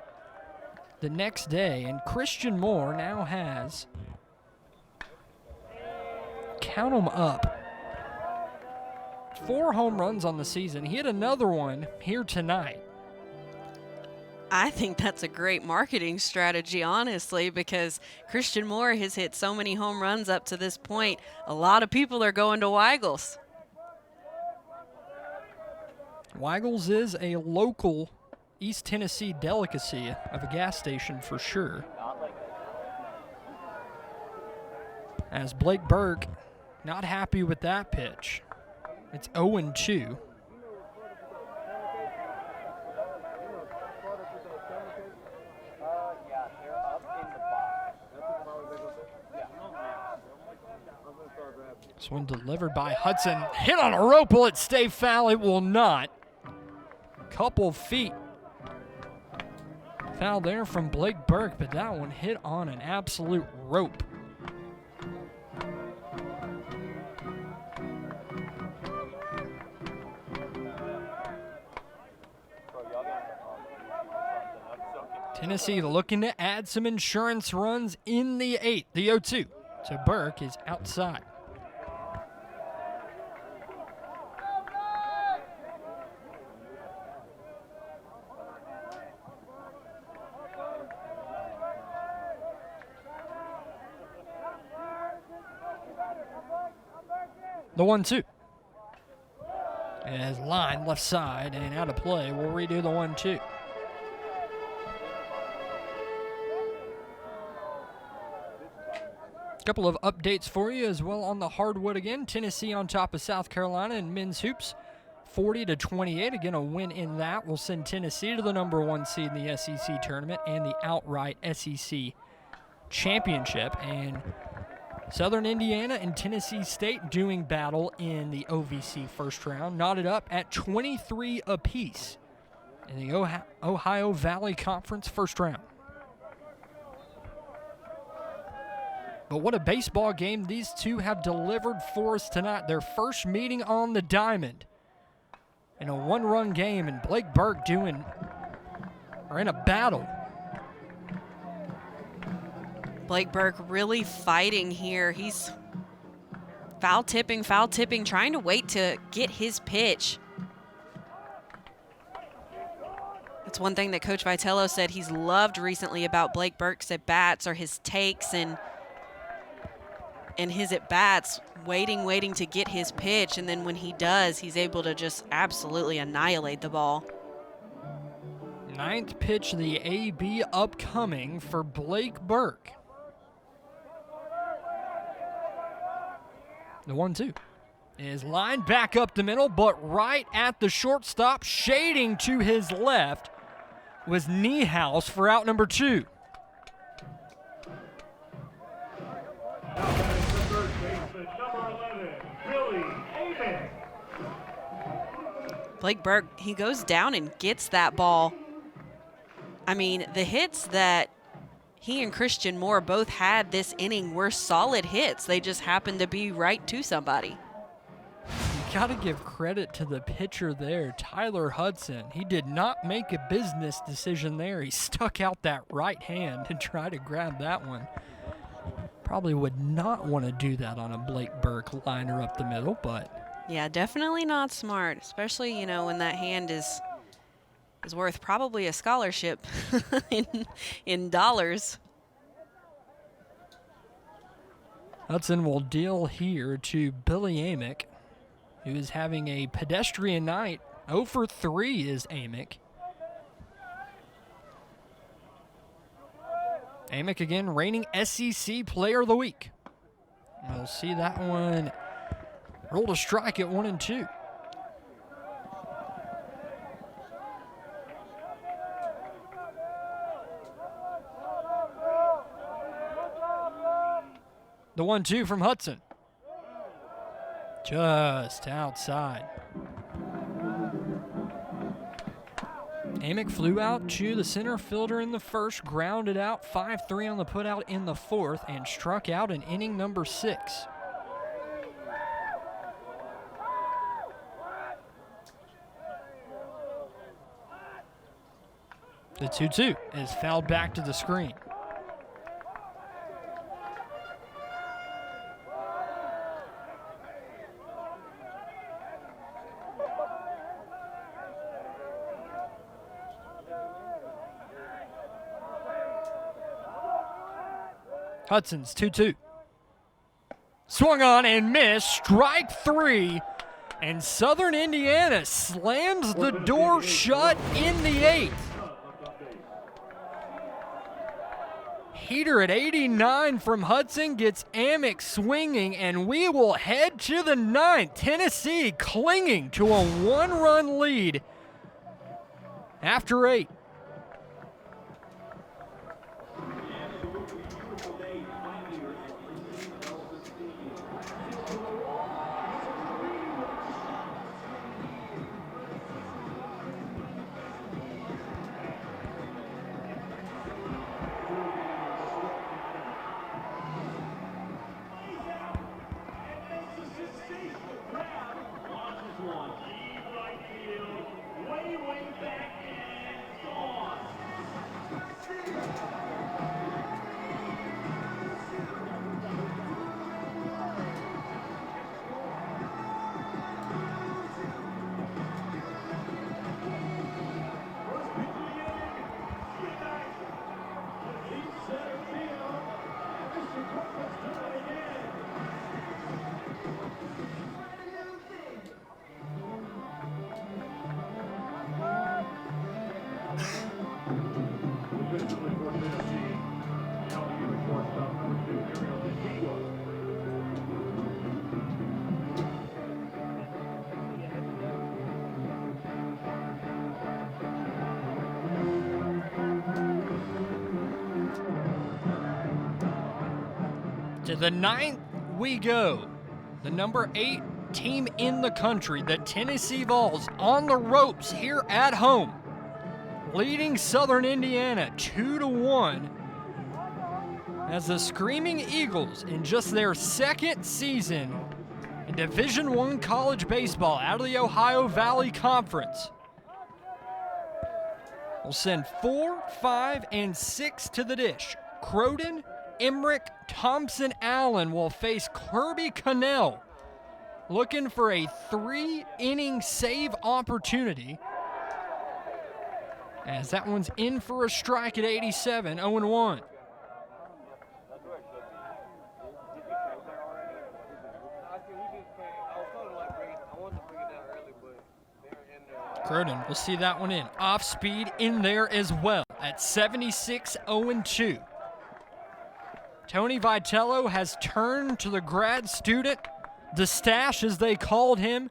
the next day. And Christian Moore now has, count them up, 4 home runs on the season. He hit another one here tonight. I think that's a great marketing strategy, honestly, because Christian Moore has hit so many home runs up to this point. A lot of people are going to Weigel's. Weigel's is a local East Tennessee delicacy of a gas station for sure. As Blake Burke not happy with that pitch. It's 0-2. This one delivered by Hudson. Hit on a rope. Will it stay foul? It will not. Couple feet. Foul there from Blake Burke, but that one hit on an absolute rope. Tennessee looking to add some insurance runs in the 8th. The 0-2. So Burke is outside. The 1-2. As line left side and out of play. We'll redo the 1-2. Couple of updates for you as well on the hardwood again. Tennessee on top of South Carolina in men's hoops, 40-28. Again, a win in that will send Tennessee to the number 1 seed in the SEC tournament and the outright SEC championship. And Southern Indiana and Tennessee State doing battle in the OVC first round, knotted up at 23 apiece in the Ohio Valley Conference first round. But what a baseball game these two have delivered for us tonight. Their first meeting on the diamond in a one-run game, and Blake Burke in a battle. Blake Burke really fighting here. He's foul tipping, trying to wait to get his pitch. That's one thing that Coach Vitello said he's loved recently about Blake Burke's at-bats, or his takes and his at-bats, waiting to get his pitch, and then when he does, he's able to just absolutely annihilate the ball. Ninth pitch of the AB upcoming for Blake Burke. The 1-2 is lined back up the middle, but right at the shortstop, shading to his left, was Niehaus for out number 2. Blake Burke, he goes down and gets that ball. I mean, the hits that he and Christian Moore both had this inning were solid hits. They just happened to be right to somebody. You got to give credit to the pitcher there, Tyler Hudson. He did not make a business decision there. He stuck out that right hand and tried to grab that one. Probably would not want to do that on a Blake Burke liner up the middle, but yeah, definitely not smart, especially, you know, when that hand is worth probably a scholarship in dollars. Hudson will deal here to Billy Amick, who is having a pedestrian night. 0 for 3 is Amick. Amick again, reigning SEC Player of the Week. We'll see that one roll a strike at 1-2. The 1-2 from Hudson. Just outside. Amick flew out to the center fielder in the first, grounded out 5-3 on the putout in the fourth, and struck out in inning number 6. The 2-2 is fouled back to the screen. Hudson's 2-2. Swung on and missed, strike 3, and Southern Indiana slams the door shut in the 8th. Heater at 89 from Hudson gets Amick swinging, and we will head to the 9th. Tennessee clinging to a 1-run lead after 8. To the 9th we go. The number 8 team in the country, the Tennessee Vols, on the ropes here at home, leading Southern Indiana 2-1 as the Screaming Eagles, in just their second season in Division I college baseball out of the Ohio Valley Conference, will send 4, 5, and 6 to the dish. Croden, Emmerich, Thompson, Allen will face Kirby Cannell, looking for a 3-inning save opportunity, as that one's in for a strike at 87, 0-1. Croden will see that one in. Off speed in there as well at 76, 0-2. Tony Vitello has turned to the grad student, the stash as they called him,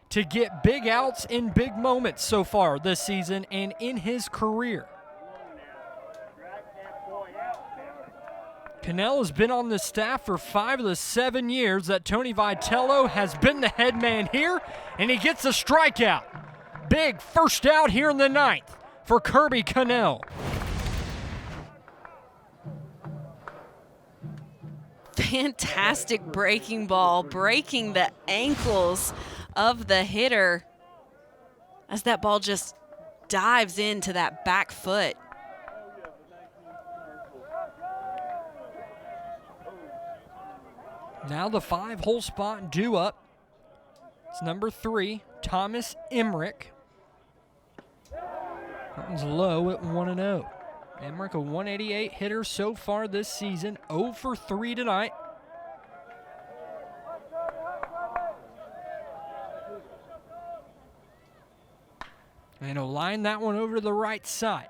to get big outs in big moments so far this season and in his career. Cannell has been on the staff for 5 of the 7 years that Tony Vitello has been the head man here, and he gets a strikeout. Big first out here in the 9th for Kirby Cannell. Fantastic breaking ball, breaking the ankles of the hitter as that ball just dives into that back foot. Now the 5-hole spot due up. It's number 3, Thomas Emmerich. That one's low at 1-0. Emmerich, a 188 hitter so far this season, 0 for 3 tonight. And he'll line that one over to the right side.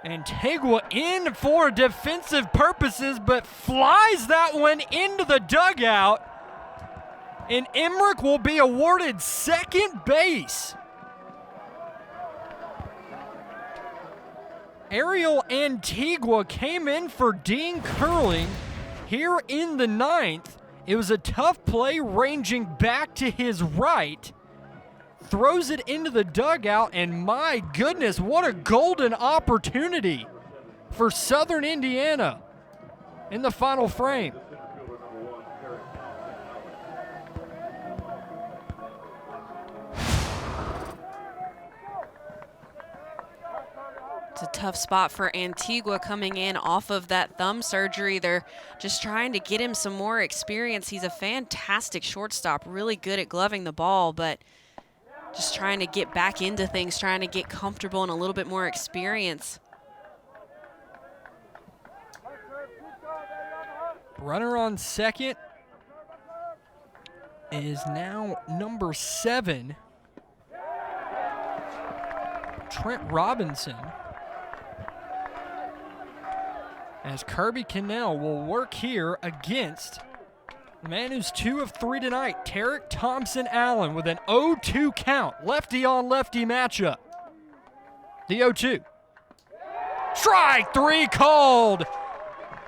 Antigua in for defensive purposes, but flies that one into the dugout. And Emmerich will be awarded second base. Ariel Antigua came in for Dean Curling here in the 9th. It was a tough play ranging back to his right. Throws it into the dugout, and my goodness, what a golden opportunity for Southern Indiana in the final frame. It's a tough spot for Antigua coming in off of that thumb surgery. They're just trying to get him some more experience. He's a fantastic shortstop, really good at gloving the ball, but just trying to get back into things, trying to get comfortable and a little bit more experience. Runner on second is now number 7, Trent Robinson, as Kirby Cannell will work here against the man who's 2 of 3 tonight, Tarek Thompson Allen, with an 0-2 count. Lefty on lefty matchup. The 0-2. Strike 3 called.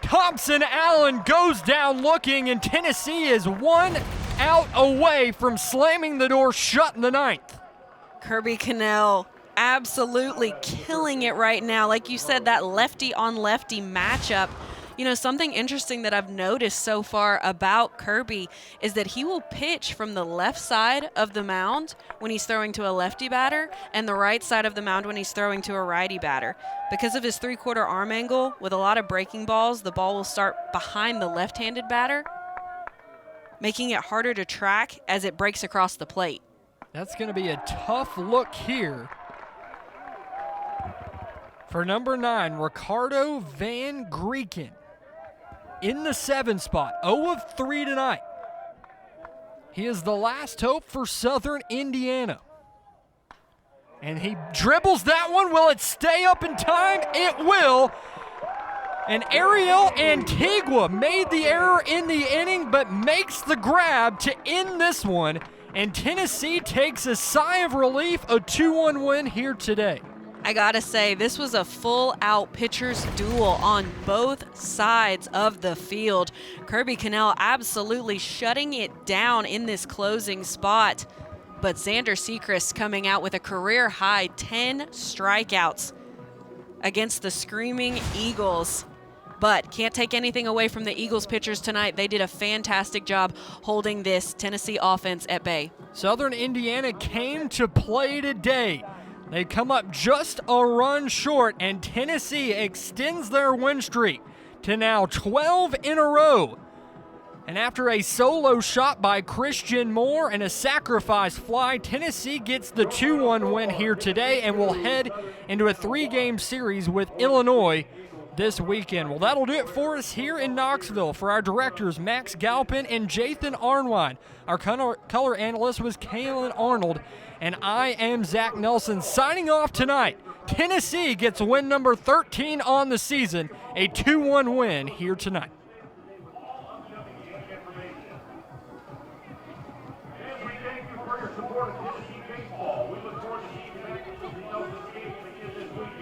Thompson Allen goes down looking, and Tennessee is 1 out away from slamming the door shut in the 9th. Kirby Cannell absolutely killing it right now. Like you said, that lefty on lefty matchup. You know, something interesting that I've noticed so far about Kirby is that he will pitch from the left side of the mound when he's throwing to a lefty batter and the right side of the mound when he's throwing to a righty batter. Because of his 3/4 arm angle, with a lot of breaking balls, the ball will start behind the left-handed batter, making it harder to track as it breaks across the plate. That's going to be a tough look here for number 9, Ricardo Van Grieken. In the 7 spot, 0 of 3 tonight. He is the last hope for Southern Indiana. And he dribbles that one. Will it stay up in time? It will. And Ariel Antigua made the error in the inning, but makes the grab to end this one. And Tennessee takes a sigh of relief, a 2-1 win here today. I gotta say, this was a full-out pitcher's duel on both sides of the field. Kirby Cannell absolutely shutting it down in this closing spot. But Xander Sechrist coming out with a career-high 10 strikeouts against the Screaming Eagles. But can't take anything away from the Eagles pitchers tonight. They did a fantastic job holding this Tennessee offense at bay. Southern Indiana came to play today. They come up just a run short, and Tennessee extends their win streak to now 12 in a row. And after a solo shot by Christian Moore and a sacrifice fly, Tennessee gets the 2-1 win here today and will head into a 3-game series with Illinois this weekend. Well, that'll do it for us here in Knoxville. For our directors, Max Galpin and Jathan Arnwine. Our color analyst was Kaylin Arnold, and I am Zach Nelson signing off tonight. Tennessee gets win number 13 on the season, a 2-1 win here tonight.